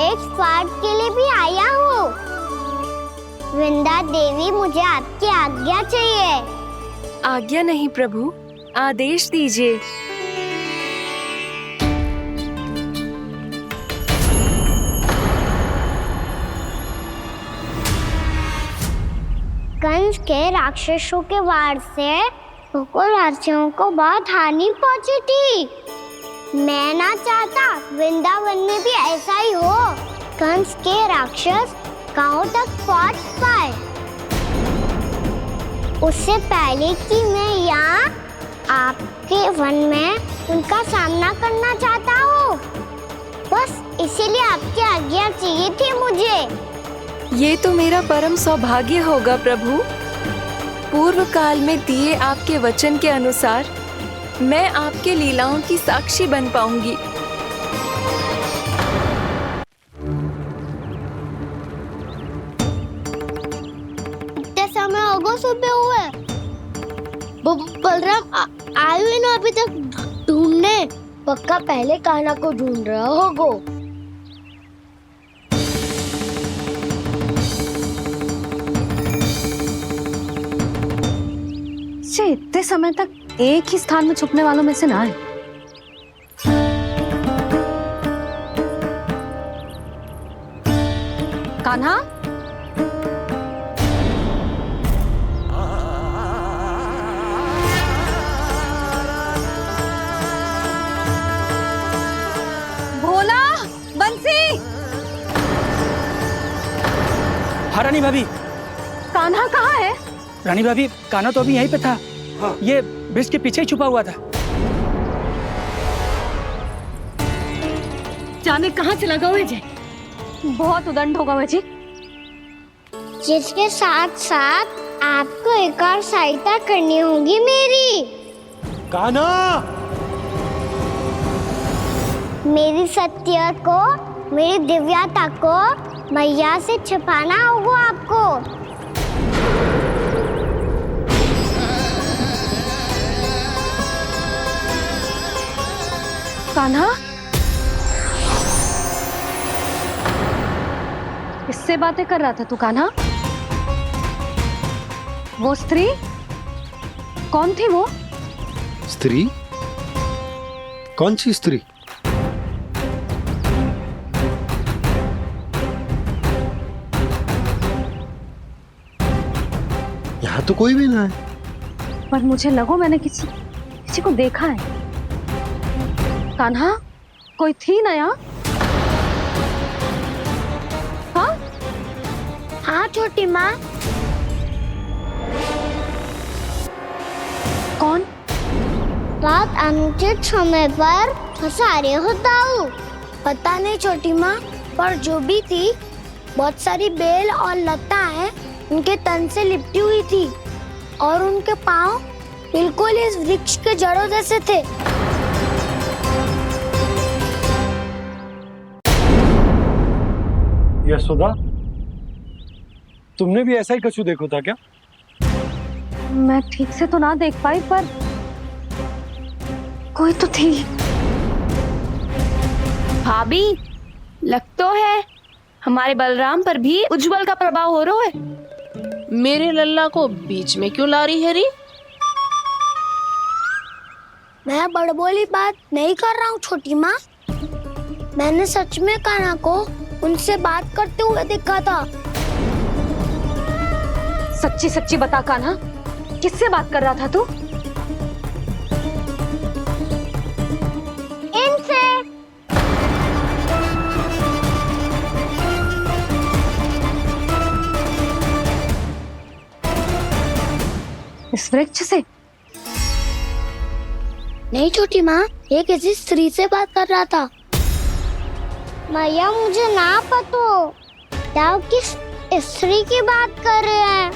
एक स्वार्थ के लिए भी आया हूँ। वृंदा देवी, मुझे आपकी आज्ञा चाहिए। आज्ञा नहीं प्रभु, आदेश दीजिए। कंस के राक्षसों के वार से गोकुलवासियों को बहुत हानि पहुंची थी। मैं ना चाहता वृंदावन में भी ऐसा ही हो। कंस के राक्षस गांव तक पहुंच पाए, उससे पहले कि मैं यहाँ आपके वन में उनका सामना करना चाहता हूँ। बस इसीलिए आपकी आज्ञा चाहिए थी मुझे। ये तो मेरा परम सौभाग्य होगा प्रभु। पूर्व काल में दिए आपके वचन के अनुसार मैं आपके लीलाओं की साक्षी बन पाऊंगी। इतने समय होगा सुबह हुए। बलराम आए हुए ना अभी तक ढूंढने। पक्का पहले कान्हा को ढूंढ रहा होगा। इतने समय तक एक ही स्थान में छुपने वालों में से ना है। कान्हा, भोला, बंसी। हाँ रानी भाभी। कान्हा कहाँ है? रानी भाभी, कान्हा तो अभी यहीं पे था। हाँ। ये ब्रिज के पीछे ही छुपा हुआ था। जाने कहाँ चला गया है? बहुत उदंड होगा जी। जिसके साथ साथ आपको एक और सहायता करनी होगी मेरी। कान्हा, मेरी सत्य को, मेरी दिव्यता को मैया से छिपाना होगा आपको। कान्हा, किससे बातें कर रहा था तू कान्हा? वो स्त्री कौन थी? वो स्त्री? कौन सी स्त्री? तो कोई भी ना है। पर मुझे लगो मैंने किसी को देखा है। कान्हा, कोई थी ना यहाँ? हाँ हाँ छोटी माँ। कौन? रात अनुचित समय पर फंसा रहे हो दाऊ। पता नहीं छोटी माँ, पर जो भी थी बहुत सारी बेल और लता है उनके तन से लिपटी हुई थी और उनके पाँव बिल्कुल इस वृक्ष के जड़ों जैसे थे। यशोदा, तुमने भी ऐसा ही कछु देखो था क्या? मैं ठीक से तो ना देख पाई, पर कोई तो थी। भाभी, लग तो है हमारे बलराम पर भी उज्जवल का प्रभाव हो रहा है। मेरे लल्ला को बीच में क्यों ला रही है री? मैं बड़बोली बात नहीं कर रहा हूँ छोटी माँ। मैंने सच में कान्हा को उनसे बात करते हुए देखा था। सच्ची सच्ची बता कान्हा, किससे बात कर रहा था तू? इनसे। इस वृक्ष से? नहीं छोटी माँ, ये किसी स्त्री से बात कर रहा था। मैया मुझे ना पतो दाऊ किस स्त्री की बात कर रहे हैं।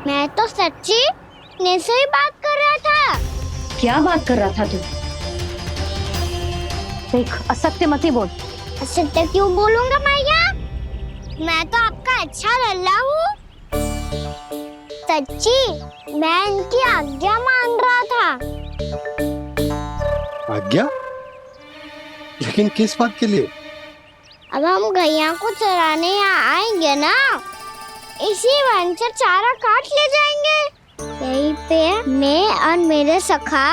मैं तो सच्ची ने से ही बात कर रहा था। क्या बात कर रहा था तू? देख, असत्य मत ही बोल। असत्य क्यों बोलूंगा मैया? मैं तो आपका अच्छा लल्ला हूँ। सच्ची मैं इनकी आज्ञा मान रहा था। आज्ञा? लेकिन किस बात के लिए? अब हम गैया को चराने यहाँ आएंगे ना, इसी वन से चारा काट ले जाएंगे। यहीं पे मैं और मेरे सखा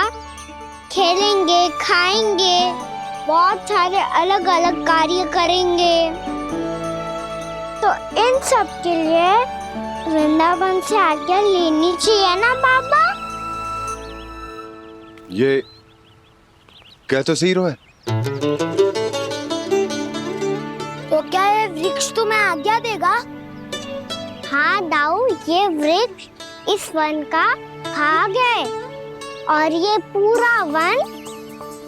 खेलेंगे, खाएंगे, बहुत सारे अलग अलग कार्य करेंगे। तो इन सब के लिए वृंदावन से आज्ञा लेनी चाहिए ना बाबा? ये क्या तो सही रो है। तो क्या ये वृक्ष तुम्हें आज्ञा देगा? हाँ दाऊ, ये वृक्ष इस वन का भाग है और ये पूरा वन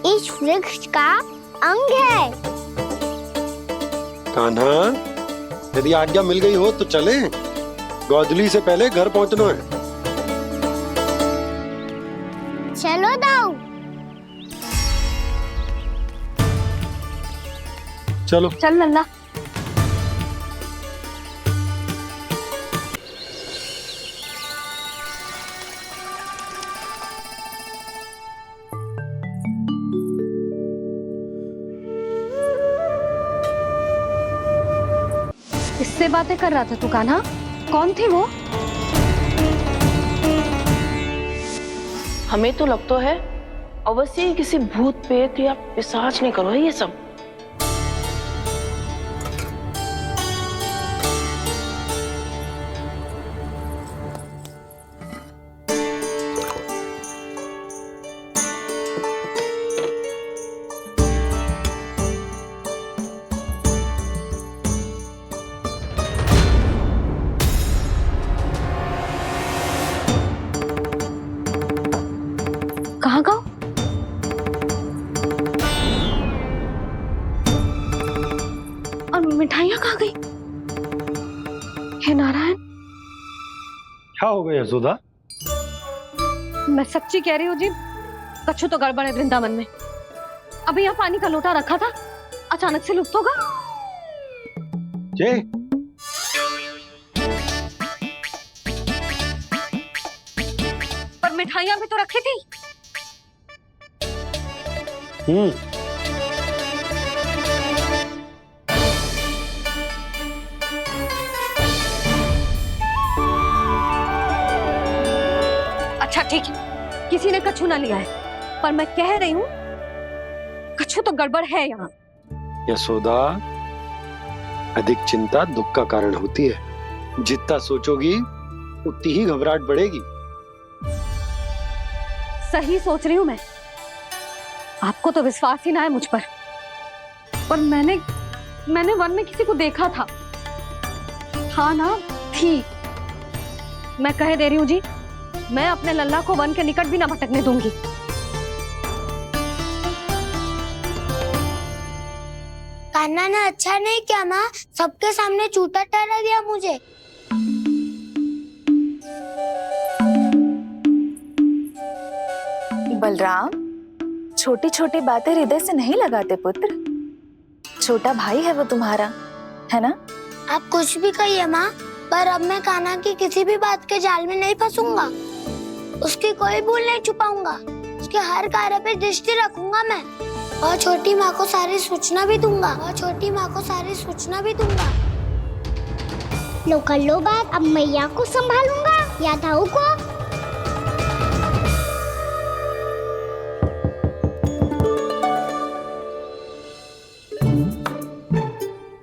इस वृक्ष का अंग है। कान्हा, यदि आज्ञा मिल गई हो तो चले। गोधली से पहले घर पहुंचना है। चलो दाऊ। चलो चल लल्ला। किससे बातें कर रहा था तू कान्हा? कौन थी वो? हमें तो लगता है अवश्य ही किसी भूत प्रेत या पिशाच ने करो है ये सब। कहाँ गाँव? और मिठाइयाँ कहाँ गई? हे नारायण! क्या हो गया यशोदा? मैं सच्ची कह रही हूँ जी, कछु तो गड़बड़ है वृंदावन में। अभी यहाँ पानी का लोटा रखा था, अचानक से लुप्त होगा। जय, पर मिठाइयाँ भी तो रखी थी। अच्छा ठीक है, किसी ने कछु ना लिया है, पर मैं कह रही हूँ कछु तो गड़बड़ है यहाँ। यशोदा, अधिक चिंता दुख का कारण होती है। जितना सोचोगी उतनी ही घबराहट बढ़ेगी। सही सोच रही हूँ मैं। आपको तो विश्वास ही ना है मुझ पर मैंने वन में किसी को देखा था। हाँ ना, थी। मैं कह दे रही हूँ जी, मैं अपने लल्ला को वन के निकट भी ना भटकने दूंगी। कान्हा ने अच्छा नहीं किया माँ, सबके सामने झूठा ठहरा दिया मुझे। बलराम, छोटी छोटी बातें हृदय से नहीं लगाते पुत्र। छोटा भाई है वो तुम्हारा, है ना? आप कुछ भी कहिए माँ, पर अब मैं कान्हा की किसी भी बात के जाल में नहीं फंसूंगा। उसकी कोई भूल नहीं छुपाऊंगा। उसके हर कार्य पे दृष्टि रखूंगा मैं, और छोटी माँ को सारी सूचना भी दूंगा। लो कर लो बात, अब मैया को संभालूंगा या दाऊ को।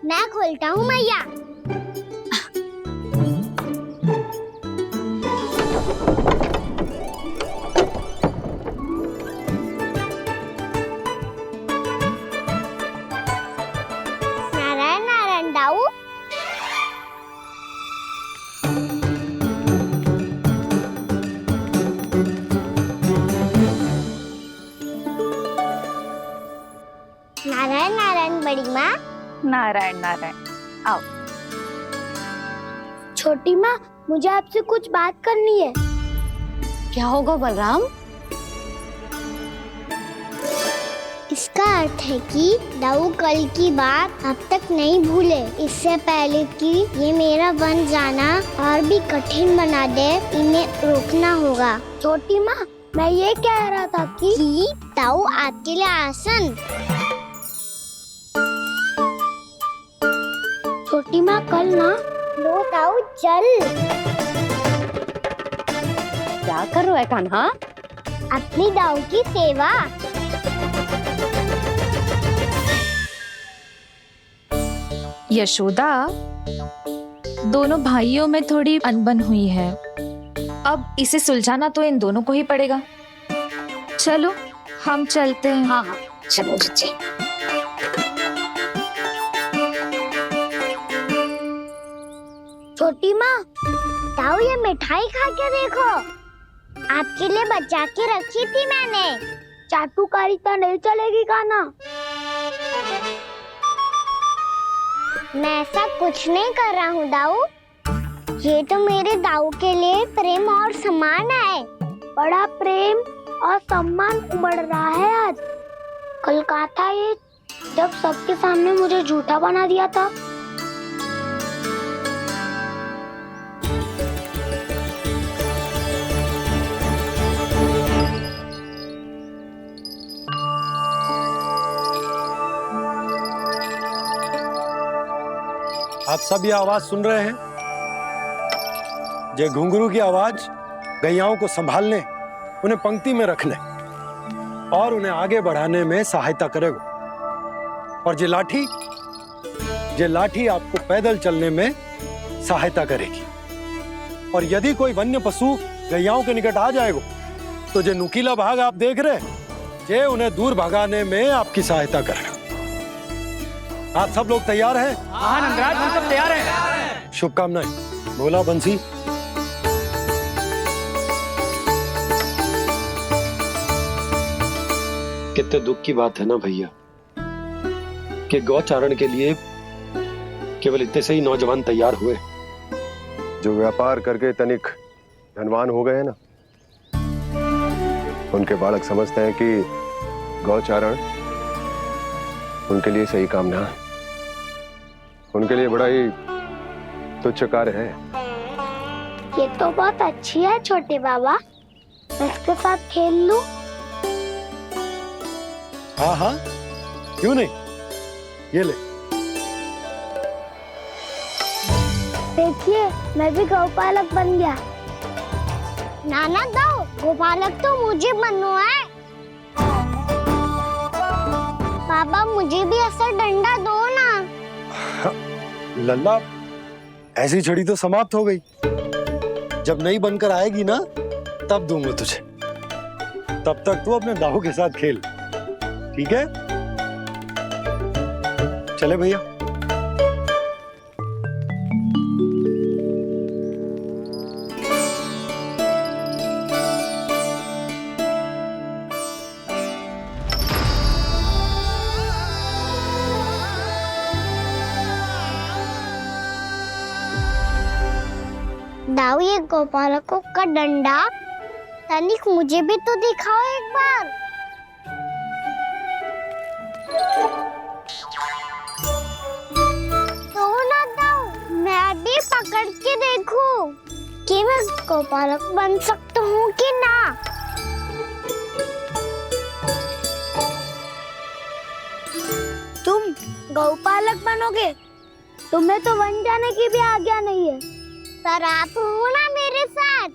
मैं खोलता हूँ मैया। नारायण नारायण दाऊ। नारायण नारायण बड़ी माँ। नारायण नारायण, आओ। छोटी माँ, मुझे आपसे कुछ बात करनी है। क्या होगा बलराम? इसका अर्थ है कि दाऊ कल की बात अब तक नहीं भूले। इससे पहले कि ये मेरा वन जाना और भी कठिन बना दे, इन्हें रोकना होगा। छोटी माँ, मैं ये कह रहा था कि दाऊ आपके लिए आसन। छोटी माँ, कल ना लो दाऊ चल। क्या कर रहा है कान्हा? अपनी दाऊ की सेवा। यशोदा, दोनों भाइयों में थोड़ी अनबन हुई है। अब इसे सुलझाना तो इन दोनों को ही पड़ेगा। चलो हम चलते हैं। हाँ हाँ, चलो बच्चे। छोटी माँ, दाऊ ये मिठाई खा के देखो। आपके लिए बचा के रखी थी मैंने। चाटुकारिता नहीं चलेगी कान्हा। मैं ऐसा कुछ नहीं कर रहा हूँ दाऊ। ये तो मेरे दाऊ के लिए प्रेम और सम्मान है। बड़ा प्रेम और सम्मान उमड़ रहा है आज। कल कहा था ये, जब सबके सामने मुझे झूठा बना दिया था। आप सब ये आवाज सुन रहे हैं? ये घुंघरू की आवाज गैयाओं को संभालने, उन्हें पंक्ति में रखने और उन्हें आगे बढ़ाने में सहायता करेगा। और ये लाठी आपको पैदल चलने में सहायता करेगी। और यदि कोई वन्य पशु गैयाओं के निकट आ जाएगा तो जो नुकीला भाग आप देख रहे हैं, ये उन्हें दूर भगाने में आपकी सहायता करेगा। आप सब लोग तैयार हैं? हाँ नंदराज, हम सब तैयार हैं। शुभकामनाएं। बोला बंसी। कितने दुख की बात है ना भैया कि गौचारण के लिए केवल इतने से ही नौजवान तैयार हुए। जो व्यापार करके तनिक धनवान हो गए हैं ना, उनके बालक समझते हैं कि गौचारण उनके लिए सही काम ना है। उनके लिए बड़ा ही तुच्छ कार्य है। ये तो बहुत अच्छी है छोटे बाबा, मैं इसके साथ खेल लूं? हाँ हाँ, क्यों नहीं। ये ले। देखिए, मैं भी गौपालक बन गया। नाना दाऊ, गौपालक तो मुझे बनना है। बाबा मुझे भी ऐसा डंडा दो ना। लल्ला, ऐसी छड़ी तो समाप्त हो गई। जब नई बनकर आएगी ना तब दूंगा तुझे। तब तक तू अपने दाऊ के साथ खेल, ठीक है? चले भैया। दाऊ, ये गोपालकों का डंडा तनिक मुझे भी तो दिखाओ एक बार। तो ना दाऊ, मैं भी पकड़ के देखूं कि मैं गोपालक बन सकता हूँ कि ना। तुम गौपालक बनोगे? तुम्हें तो वन जाने की भी आज्ञा नहीं है। पर आप हो ना मेरे साथ।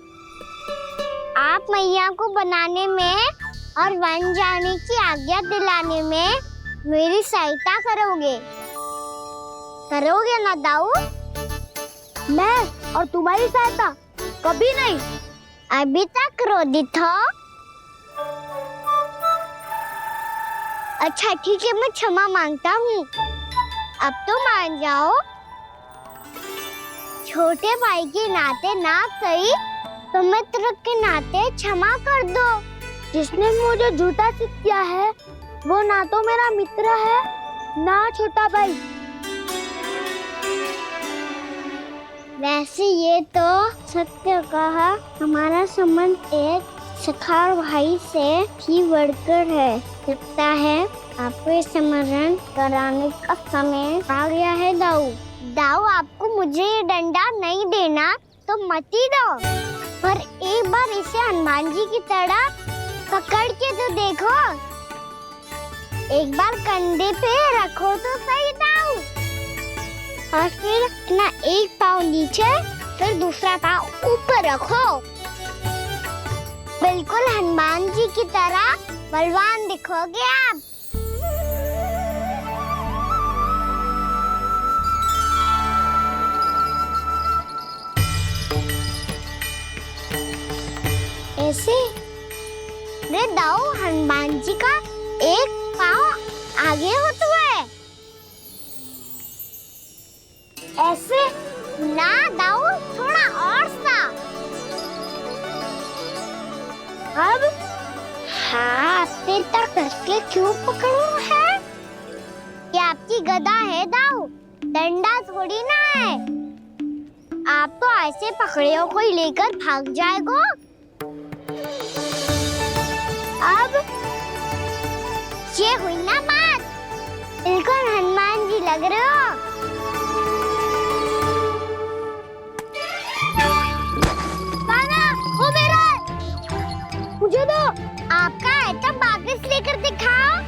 आप मैया को बनाने में और वन जाने की आज्ञा दिलाने में मेरी सहायता करोगे ना दाऊ? मैं और तुम्हारी सहायता कभी नहीं। अभी तक क्रोधित हो? अच्छा ठीक है, मैं क्षमा मांगता हूँ। अब तो मान जाओ। छोटे भाई के नाते ना सही तो मित्र के नाते क्षमा कर दो। जिसने मुझे झूठा सिखाया है वो ना तो मेरा मित्र है ना छोटा भाई। वैसे ये तो सत्य कहा, हमारा संबंध एक सखार भाई से भी बढ़कर है। लगता है आपको स्मरण कराने का समय आ गया है दाऊ। दाऊ, आपको मुझे ये डंडा नहीं देना तो मत ही दो, पर एक बार इसे हनुमान जी की तरह पकड़ के तो देखो। एक बार कंधे पे रखो तो सही दाऊ, और फिर अपना एक पाँव नीचे फिर दूसरा पाँव ऊपर रखो। बिल्कुल हनुमान जी की तरह बलवान दिखोगे आप। ऐसे रे दाऊ, हनुमान जी का एक पाँव आगे होता है। ऐसे ना दाऊ, थोड़ा और सा। अब हाथ पे तक कसके क्यों पकड़ो है? ये आपकी गदा है दाऊ, डंडा थोड़ी ना है। आप तो ऐसे पकड़े हो कोई लेकर भाग जाएगा। अब ये हुई ना बात, बिल्कुल हनुमान जी लग रहे हो। कान्हा, वो मेरा, मुझे दो। आपका है तब वापस लेकर दिखाओ।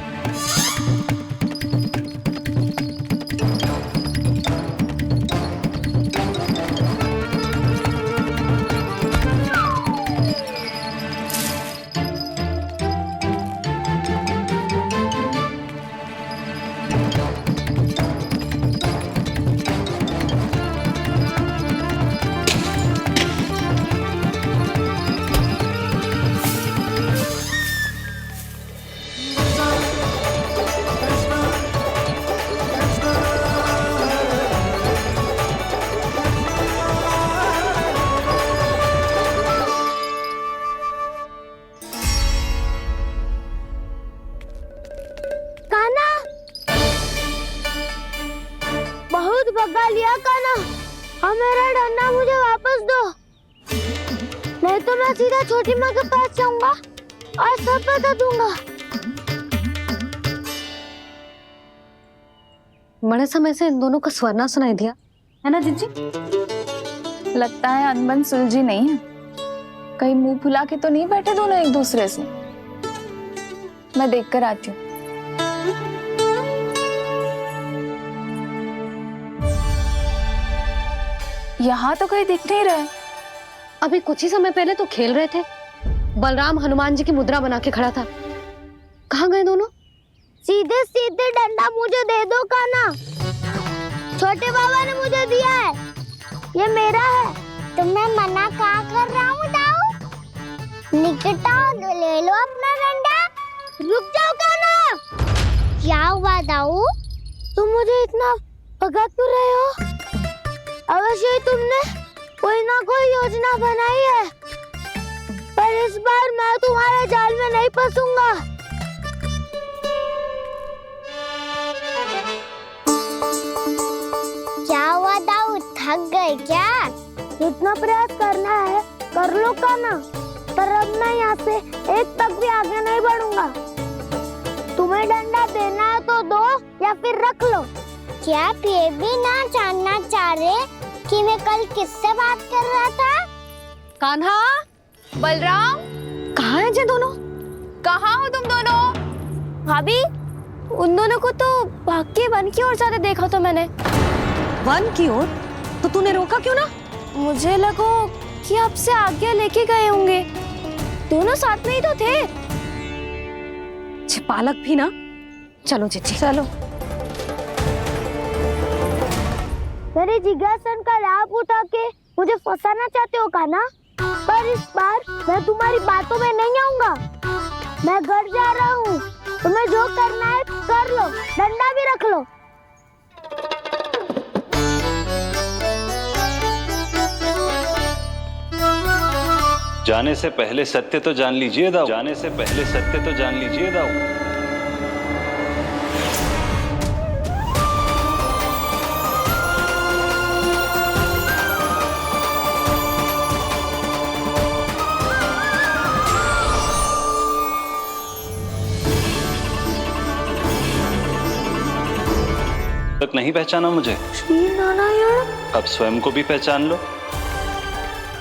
भगा लिया कान्हा, अब मेरा डंडा मुझे वापस दो, नहीं तो मैं सीधा छोटी माँ के पास जाऊंगा और सब बता दूंगा। बड़े समय से इन दोनों का स्वर ना सुनाई दिया है ना जीजी? लगता है अनबन सुलझी नहीं है। कहीं मुंह फुला के तो नहीं बैठे दोनों एक दूसरे से। मैं देख कर आती हूँ। यहाँ तो कहीं दिख नहीं रहा है। अभी कुछ ही समय पहले तो खेल रहे थे। बलराम हनुमान जी की मुद्रा बना के खड़ा था। कहाँ गए दोनों? सीधे सीधे डंडा मुझे दे दो कान्हा, छोटे बाबा ने मुझे दिया है। ये मेरा है। तो मैं मना कहाँ कर रहा हूँ दाऊ? निकट आओ तो ले लो अपना डंडा। रुक जाओ कान्हा। क्या हुआ दाऊ? तुम मुझे इतना भगा क्यों रहे हो? अवश्य ही तुमने कोई ना कोई योजना बनाई है, पर इस बार मैं तुम्हारे जाल में नहीं फंसूंगा। क्या हुआ दाऊ, थक गए क्या? जितना प्रयास करना है कर लो कान्हा, पर अब मैं यहाँ से एक तक भी आगे नहीं बढ़ूंगा। तुम्हें डंडा देना है तो दो या फिर रख लो। क्या आप ये भी ना जानना चाह रहे कि मैं कल किससे बात कर रहा था? कान्हा, बलराम, कहाँ हैं ये दोनों? कहाँ हो तुम दोनों? भाभी, उन दोनों को तो भाग के वन की ओर जाते देखा तो मैंने। वन की ओर? तो तूने रोका क्यों ना? मुझे लगा कि आपसे आगे लेके गए होंगे। दोनों साथ में ही तो थे। पालक भी ना। चलो जीजी, चलो। मेरे जिज्ञासन का लाभ उठा के मुझे फंसाना चाहते हो कान्हा? पर इस बार मैं तुम्हारी बातों में नहीं आऊंगा। मैं घर जा रहा हूँ, तुम्हें जो करना है कर लो, डंडा भी रख लो। जाने से पहले सत्य तो जान लीजिए दाऊ। जाने से पहले सत्य तो जान लीजिए दाऊ। तक नहीं पहचाना मुझे? श्री नारायण। अब स्वयं को भी पहचान लो।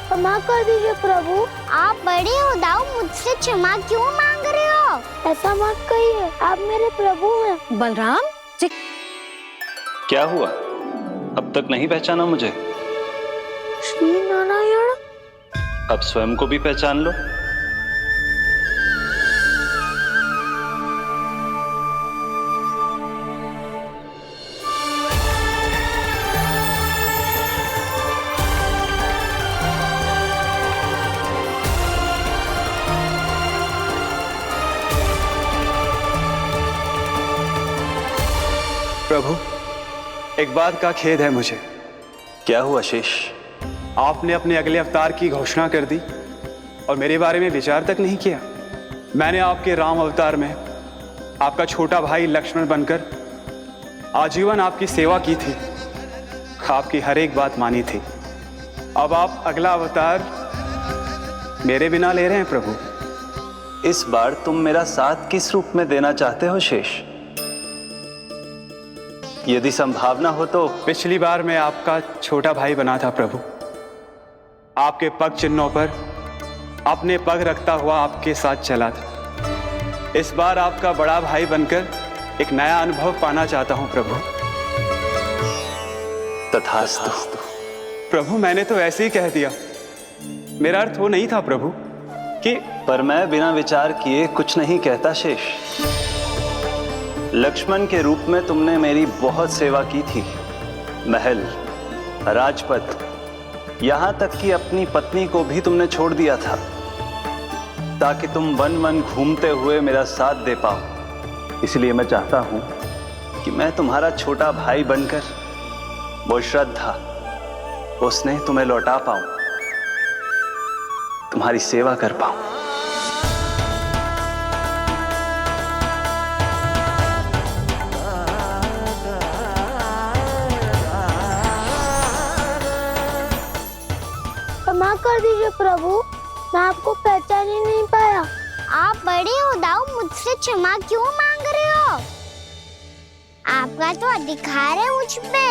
क्षमा कर दीजिए प्रभु। आप बड़े हो दाऊ, मुझसे क्षमा क्यों मांग रहे हो? ऐसा मत कहिए, आप मेरे प्रभु हैं। बलराम, क्या हुआ? अब तक नहीं पहचाना मुझे? श्री नारायण। अब स्वयं को भी पहचान लो। प्रभु, एक बात का खेद है मुझे। क्या हुआ शेष? आपने अपने अगले अवतार की घोषणा कर दी और मेरे बारे में विचार तक नहीं किया। मैंने आपके राम अवतार में आपका छोटा भाई लक्ष्मण बनकर आजीवन आपकी सेवा की थी, आपकी हर एक बात मानी थी। अब आप अगला अवतार मेरे बिना ले रहे हैं प्रभु। इस बार तुम मेरा साथ किस रूप में देना चाहते हो शेष? यदि संभावना हो तो। पिछली बार मैं आपका छोटा भाई बना था प्रभु, आपके पग चिन्हों पर अपने पग रखता हुआ आपके साथ चला था। इस बार आपका बड़ा भाई बनकर एक नया अनुभव पाना चाहता हूं प्रभु। तथास्तु। प्रभु, मैंने तो ऐसे ही कह दिया, मेरा अर्थ वो नहीं था प्रभु कि। पर मैं बिना विचार किए कुछ नहीं कहता शेष। लक्ष्मण के रूप में तुमने मेरी बहुत सेवा की थी। महल, राजपथ, यहां तक कि अपनी पत्नी को भी तुमने छोड़ दिया था ताकि तुम वन वन घूमते हुए मेरा साथ दे पाओ। इसलिए मैं चाहता हूं कि मैं तुम्हारा छोटा भाई बनकर वो श्रद्धा, वो स्नेह तुम्हें लौटा पाऊं, तुम्हारी सेवा कर पाऊं। क्षमा कर दीजिए प्रभु, मैं आपको पहचान ही नहीं पाया। आप बड़े हो दाऊ, मुझसे क्षमा क्यों मांग रहे हो? आपका तो अधिकार है मुझ पे।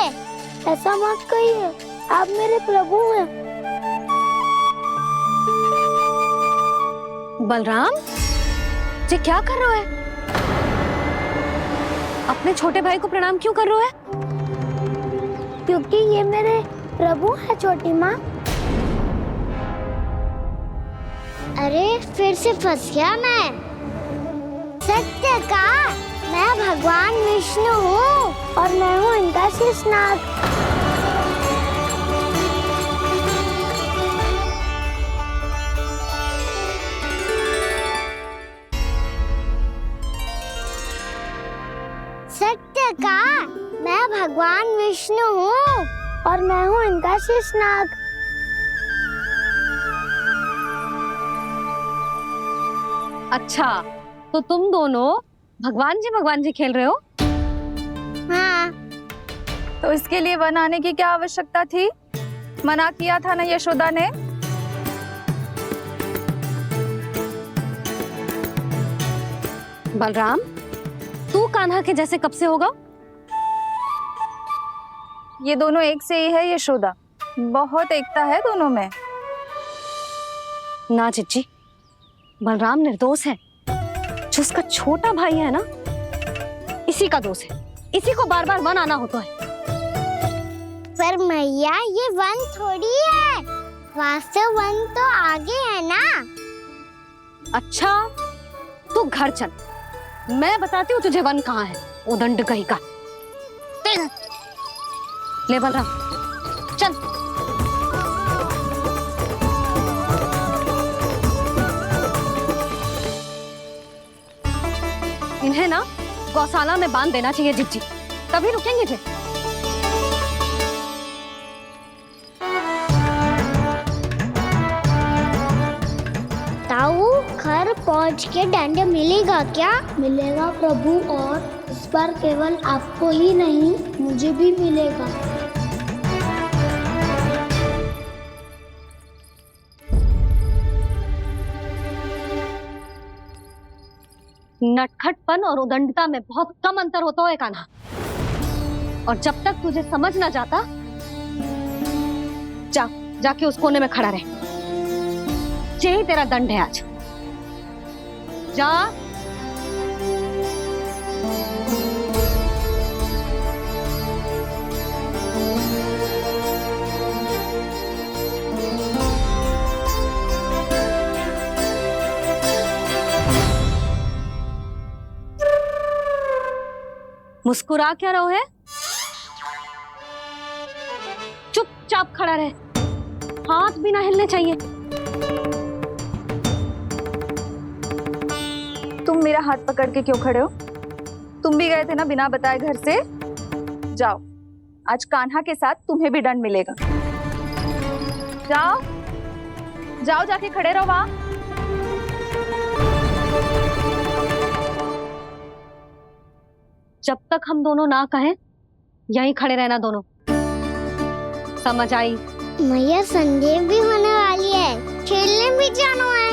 ऐसा मत कहिए, आप मेरे प्रभु हैं। बलराम, ये क्या कर रहे हो है? अपने छोटे भाई को प्रणाम क्यों कर रहे हो है? क्योंकि ये मेरे प्रभु है छोटी माँ। अरे फिर से फंस गया मैं। सत्य का, मैं भगवान विष्णु हूँ और मैं हूँ इनका शेषनाग। कहा, मैं भगवान विष्णु हूँ और मैं हूँ इनका शेषनाग। अच्छा, तो तुम दोनों भगवान जी खेल रहे हो? हाँ। तो इसके लिए वन आने की क्या आवश्यकता थी? मना किया था ना यशोदा ने। बलराम, तू कान्हा के जैसे कब से होगा? ये दोनों एक से ही है यशोदा, बहुत एकता है दोनों में। ना चिच्ची, बलराम निर्दोष है। जो उसका छोटा भाई है ना, इसी का दोष है। इसी को बार बार वन आना होता है। पर मैया, ये वन थोड़ी है, वास्तव वन तो आगे है ना। अच्छा, तू घर चल, मैं बताती हूँ तुझे वन कहाँ है। उदंड कहीं का। ले बलराम, चल। इन्हें ना गौशाला में बांध देना चाहिए जिज्जी, तभी रुकेंगे जे। ताऊ, घर पहुंच के दंड मिलेगा क्या? मिलेगा प्रभु, और इस बार केवल आपको ही नहीं, मुझे भी मिलेगा। नटखटपन और उदंडता में बहुत कम अंतर होता है कान्हा, और जब तक तुझे समझ ना जाता, जाके उस कोने में खड़ा रहे। यही तेरा दंड है आज। जा। मुस्कुरा क्या रहो है? चुपचाप खड़ा रहे, हाथ भी ना हिलने चाहिए। तुम मेरा हाथ पकड़ के क्यों खड़े हो? तुम भी गए थे ना बिना बताए घर से। जाओ, आज कान्हा के साथ तुम्हें भी दंड मिलेगा। जाओ जाओ, जाके खड़े रहो वहां। जब तक हम दोनों ना कहें, यहीं खड़े रहना दोनों। समझ आई? मैया, संडे भी होने वाली है, खेलने भी जाना है।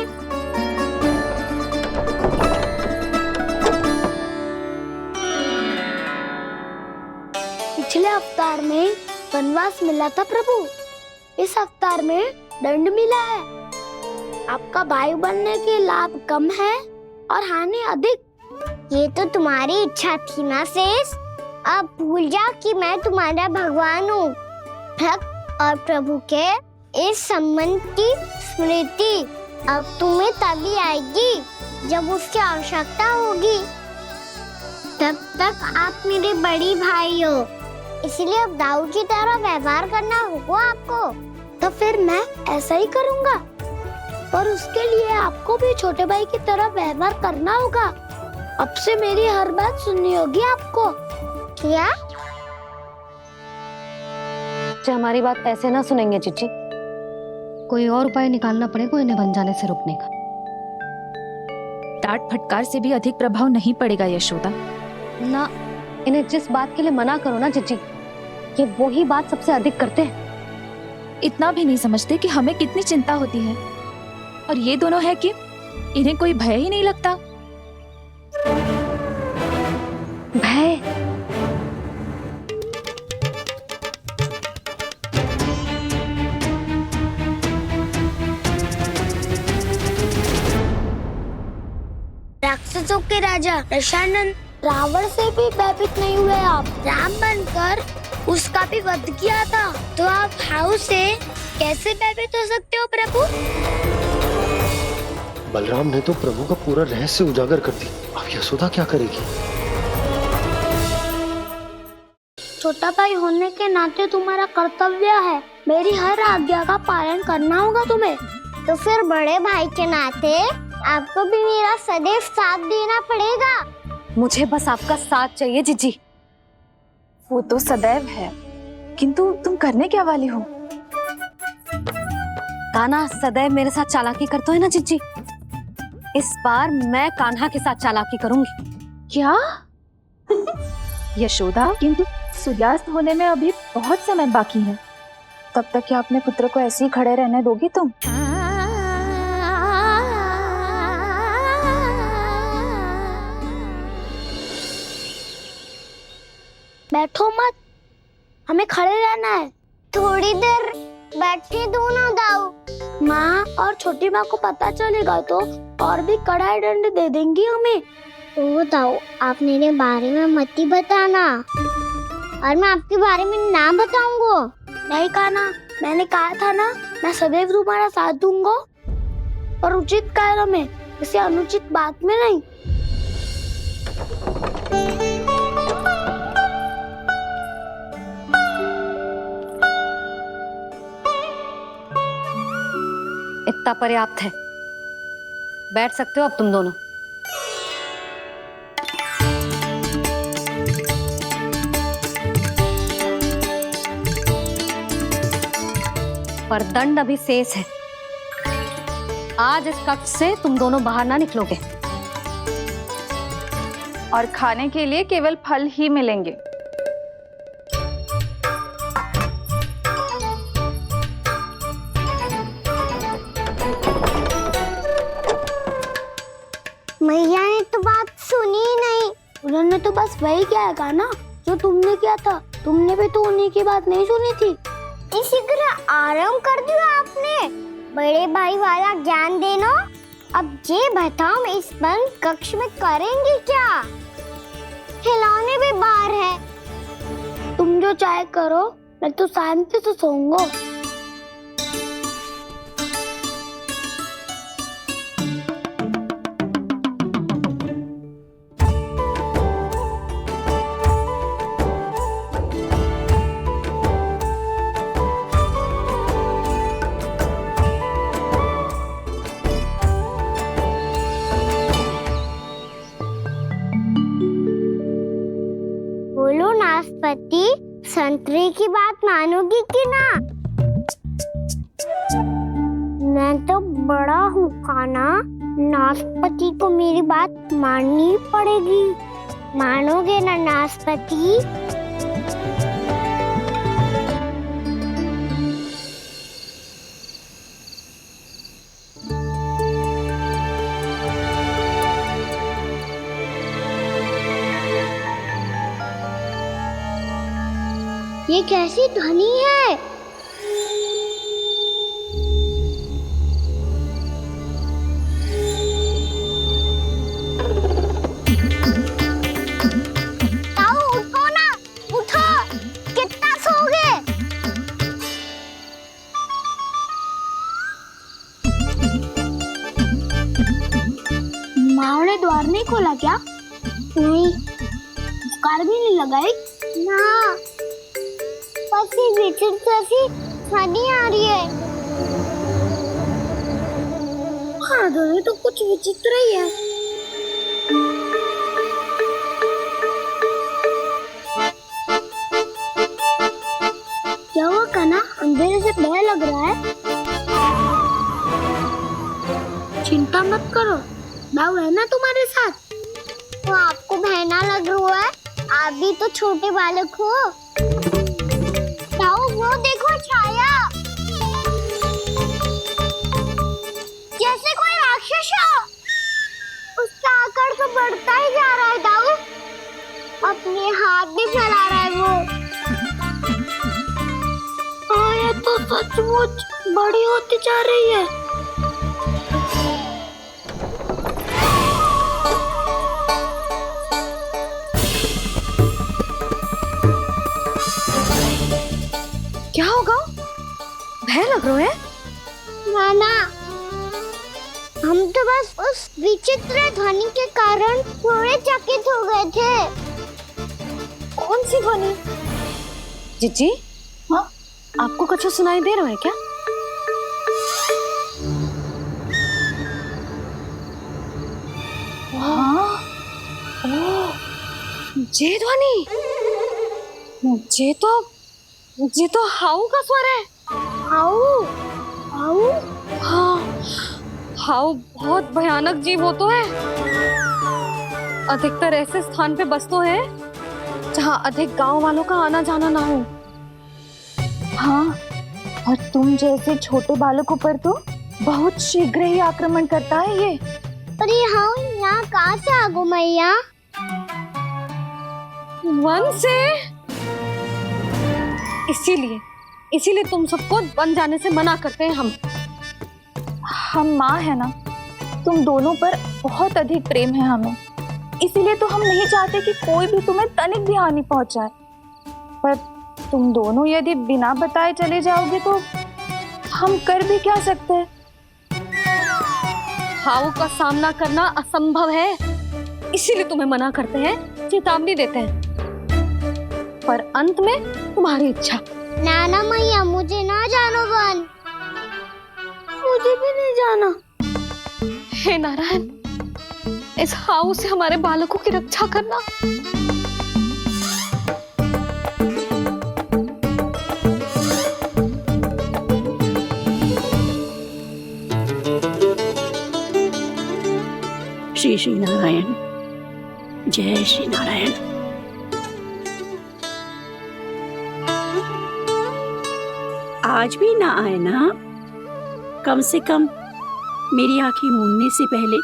पिछले अवतार में वनवास मिला था प्रभु, इस अवतार में दंड मिला है। आपका भाई बनने के लाभ कम है और हानि अधिक। ये तो तुम्हारी इच्छा थी ना शेष। अब भूल जा कि मैं तुम्हारा भगवान हूँ। भक्त और प्रभु के इस संबंध की स्मृति अब तुम्हें तभी आएगी जब उसकी आवश्यकता होगी। तब तक आप मेरे बड़ी भाई हो, इसलिए अब दाऊ की तरह व्यवहार करना होगा आपको। तो फिर मैं ऐसा ही करूँगा, पर उसके लिए आपको भी छोटे भाई की तरह व्यवहार करना होगा। अब से मेरी हर बात सुननी होगी आपको। क्या? जो हमारी बात ऐसे ना सुनेंगे चिच्ची, कोई और उपाय निकालना पड़ेगा इन्हें बन जाने से रुकने का। डांट फटकार से भी अधिक प्रभाव नहीं पड़ेगा यशोदा। ना, इन्हें जिस बात के लिए मना करो ना चिच्ची, ये वही बात सबसे अधिक करते हैं। इतना भी नहीं समझते कि हमें कितनी चिंता होती है, और ये दोनों है कि इन्हें कोई भय ही नहीं लगता। भय? राक्षसों के राजा दशानन रावण से भी भयभीत नहीं हुए आप। राम बनकर उसका भी वध किया था, तो आप हाउ से कैसे भयभीत हो सकते हो प्रभु? बलराम ने तो प्रभु का पूरा रहस्य उजागर कर दी, अब यशोदा क्या करेगी? छोटा भाई होने के नाते तुम्हारा कर्तव्य है, मेरी हर आज्ञा का पालन करना होगा तुम्हें। तो फिर बड़े भाई के नाते आपको भी मेरा सदैव साथ देना पड़ेगा। मुझे बस आपका साथ चाहिए जिज्जी, वो तो सदैव है, किंतु तुम करने क्या वाली हो? कान्हा सदैव मेरे साथ चालाकी करता है ना जीजी। इस बार मैं कान्हा के साथ चालाकी करूंगी। क्या? यशोदा, किंतु सूर्यास्त होने में अभी बहुत समय बाकी है। तब तक क्या अपने पुत्र को ऐसे ही खड़े रहने दोगी तुम? बैठो मत, हमें खड़े रहना है। थोड़ी देर बैठे दो ना दाऊ। माँ और छोटी माँ को पता चलेगा तो और भी कड़ा दंड दे देंगी हमें। तो दाऊ, आप मेरे बारे में मत ही बताना और मैं आपके बारे में ना बताऊंगा। नहीं कान्हा, मैंने कहा था ना, मैं सदैव तुम्हारा साथ दूंगा और उचित कार्य में, इसे अनुचित बात में नहीं। इतना पर्याप्त है, बैठ सकते हो अब तुम दोनों। पर दंड अभी शेष है। आज इस कक्ष से तुम दोनों बाहर ना निकलोगे और खाने के लिए केवल फल ही मिलेंगे। मैया ने तो बात सुनी ही नहीं। उन्होंने तो बस वही किया ना जो तुमने किया था। तुमने भी तो उन्हीं की बात नहीं सुनी थी। इसी तरह आराम कर दिया आपने। बड़े भाई वाला ज्ञान देना। अब ये बताओ, इस बंद कक्ष में करेंगे क्या? खिलौने भी बाहर है। तुम जो चाहे करो, मैं तो शांति से सोऊंगा। बोलो नाशपाती, संतरे की बात मानोगी कि ना? मैं तो बड़ा हूँ कान्हा, नाशपाती को मेरी बात माननी पड़ेगी। मानोगे ना नाशपाती? ये कैसी ध्वनि है? ताऊ उठो ना, उठो। कितना सोओगे? माँ ने द्वार नहीं खोला क्या? नहीं। कार भी नहीं लगाई? ना। जैसी ध्वनि आ रही है। हाँ, ध्वनि तो कुछ विचित्र ही है। क्या हुआ कान्हा, अंधेरे से भय लग रहा है? चिंता मत करो, दाऊ है ना तुम्हारे साथ। तो आपको भय ना लग रहा है? आप भी तो छोटे बालक हो। वो देखो छाया, जैसे कोई राक्षस हो। उसका आकार तो बढ़ता ही जा रहा है दाऊ। अपने हाथ भी फैला रहा है वो। हाँ, ये तो सचमुच बड़ी होती जा रही है। क्या होगा? भय लग रहा है? नाना, हम तो बस उस विचित्र ध्वनि के कारण थोड़े चकित हो गए थे। कौन सी ध्वनि? जीजी, हाँ, आपको कुछ सुनाई दे रहा है क्या? हाँ, ओह, ये ध्वनि। ये तो हाउ का स्वर है। हाउ हाउ हाँ, हाउ बहुत भयानक जीव हो तो है। अधिकतर ऐसे स्थान पे बस तो है जहाँ अधिक गांव वालों का आना जाना ना हो। हाँ, और तुम जैसे छोटे बालकों पर तो बहुत शीघ्र ही आक्रमण करता है ये। पर ये हाउ यहाँ कहाँ से आ गो मैया? वन से। इसीलिए तुम सबको वन जाने से मना करते हैं हम माँ है ना, तुम दोनों पर बहुत अधिक प्रेम है हमें, इसीलिए तो हम नहीं चाहते कि कोई भी तुम्हें तनिक भी हानि पहुंचाए। पर तुम दोनों यदि बिना बताए चले जाओगे तो हम कर भी क्या सकते हैं? हाउ का सामना करना असंभव है, इसीलिए तुम्हें मना करते हैं, चेतावनी देते हैं। पर अंत में तुम्हारी इच्छा। नाना मैया मुझे ना जानो वन, मुझे भी नहीं जाना। हे नारायण, इस हाउ से हमारे बालकों की रक्षा करना। श्री श्री नारायण, जय श्री नारायण। आज भी ना आए ना? कम से कम मेरी आंखें मूंदने से पहले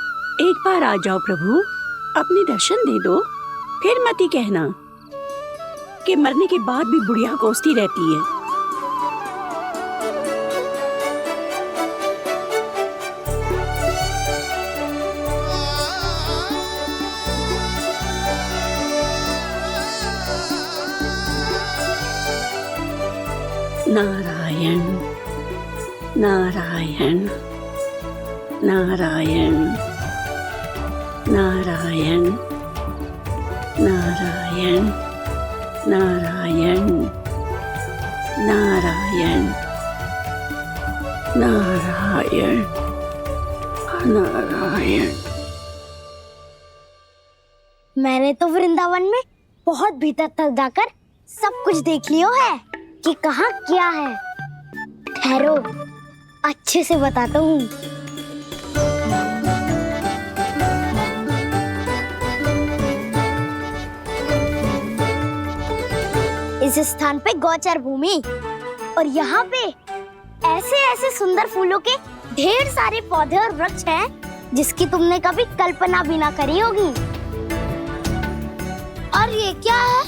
एक बार आ जाओ प्रभु, अपने दर्शन दे दो। फिर मत ही कहना कि मरने के बाद भी बुढ़िया कोसती रहती है। नारायण नारायण नारायण नारायण नारायण नारायण नारायण नारायण नारायण। मैंने तो वृंदावन में बहुत भीतर तक जाकर सब कुछ देख लियो है कि कहाँ क्या है। ठहरो, अच्छे से बताता हूँ। इस स्थान पे गोचर भूमि और यहाँ पे ऐसे ऐसे सुंदर फूलों के ढेर सारे पौधे और वृक्ष हैं जिसकी तुमने कभी कल्पना भी ना करी होगी। और ये क्या है?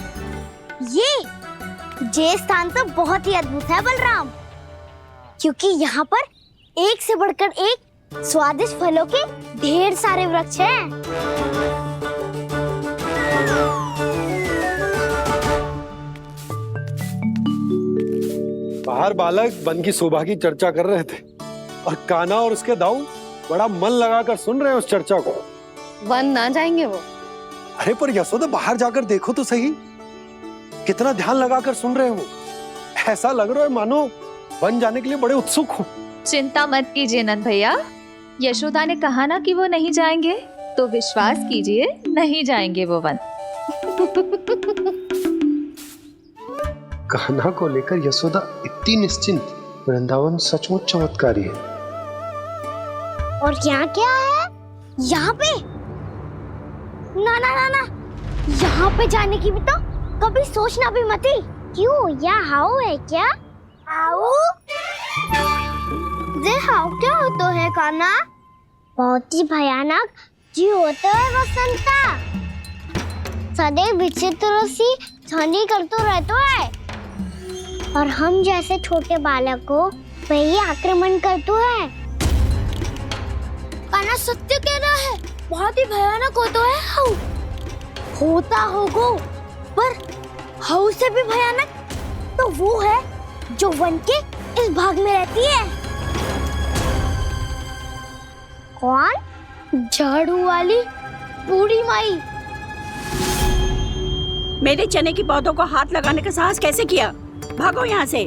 ये स्थान तो बहुत ही अद्भुत है बलराम, क्योंकि यहाँ पर एक से बढ़कर एक स्वादिष्ट फलों के ढेर सारे वृक्ष हैं। बाहर बालक वन की शोभा की चर्चा कर रहे थे और कान्हा और उसके दाऊ बड़ा मन लगाकर सुन रहे हैं उस चर्चा को। वन ना जाएंगे वो। अरे पर यशोदा, बाहर जाकर देखो तो सही, कितना ध्यान लगाकर सुन रहे हो। ऐसा लग रहा है मानो वन जाने के लिए बड़े उत्सुक हो। चिंता मत कीजिए नंद भैया, यशोदा ने कहा ना कि वो नहीं जाएंगे, तो विश्वास कीजिए नहीं जाएंगे वो वन। कान्हा को लेकर यशोदा इतनी निश्चिंत, वृंदावन सचमुच चमत्कारी है। और यहाँ क्या है? यहाँ पे ना ना ना ना, यहाँ पे जाने की भी तो कभी सोचना भी मत ही। क्यों, यहाँ हाउ है क्या? हाउ? ये हाउ क्या होता है कान्हा? बहुत ही भयानक जी होता है वसंता, सदैव विचित्र सी ध्वनि करते रहता है और हम जैसे छोटे बालक को वही आक्रमण करते है। कान्हा सत्य कह रहा है, बहुत ही भयानक होता है हाउ। होता होगा, पर हाउ से भी भयानक तो वो है जो वन के इस भाग में रहती है। कौन? झाड़ू वाली बूढ़ी माई। मेरे चने की पौधों को हाथ लगाने का साहस कैसे किया? भागो यहाँ से,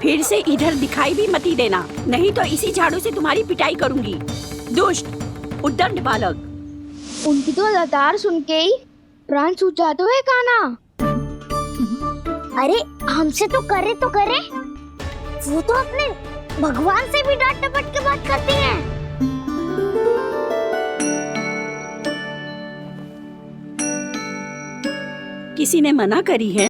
फिर से इधर दिखाई भी मत ही देना, नहीं तो इसी झाड़ू से तुम्हारी पिटाई करूंगी। दुष्ट उद्दंड बालक। उनकी तो लतार सुन के ही प्राण छूट जाते हुए कान्हा। अरे हमसे तो करे वो तो अपने भगवान से भी डांट डपट के बात करती हैं। किसी ने मना करी है?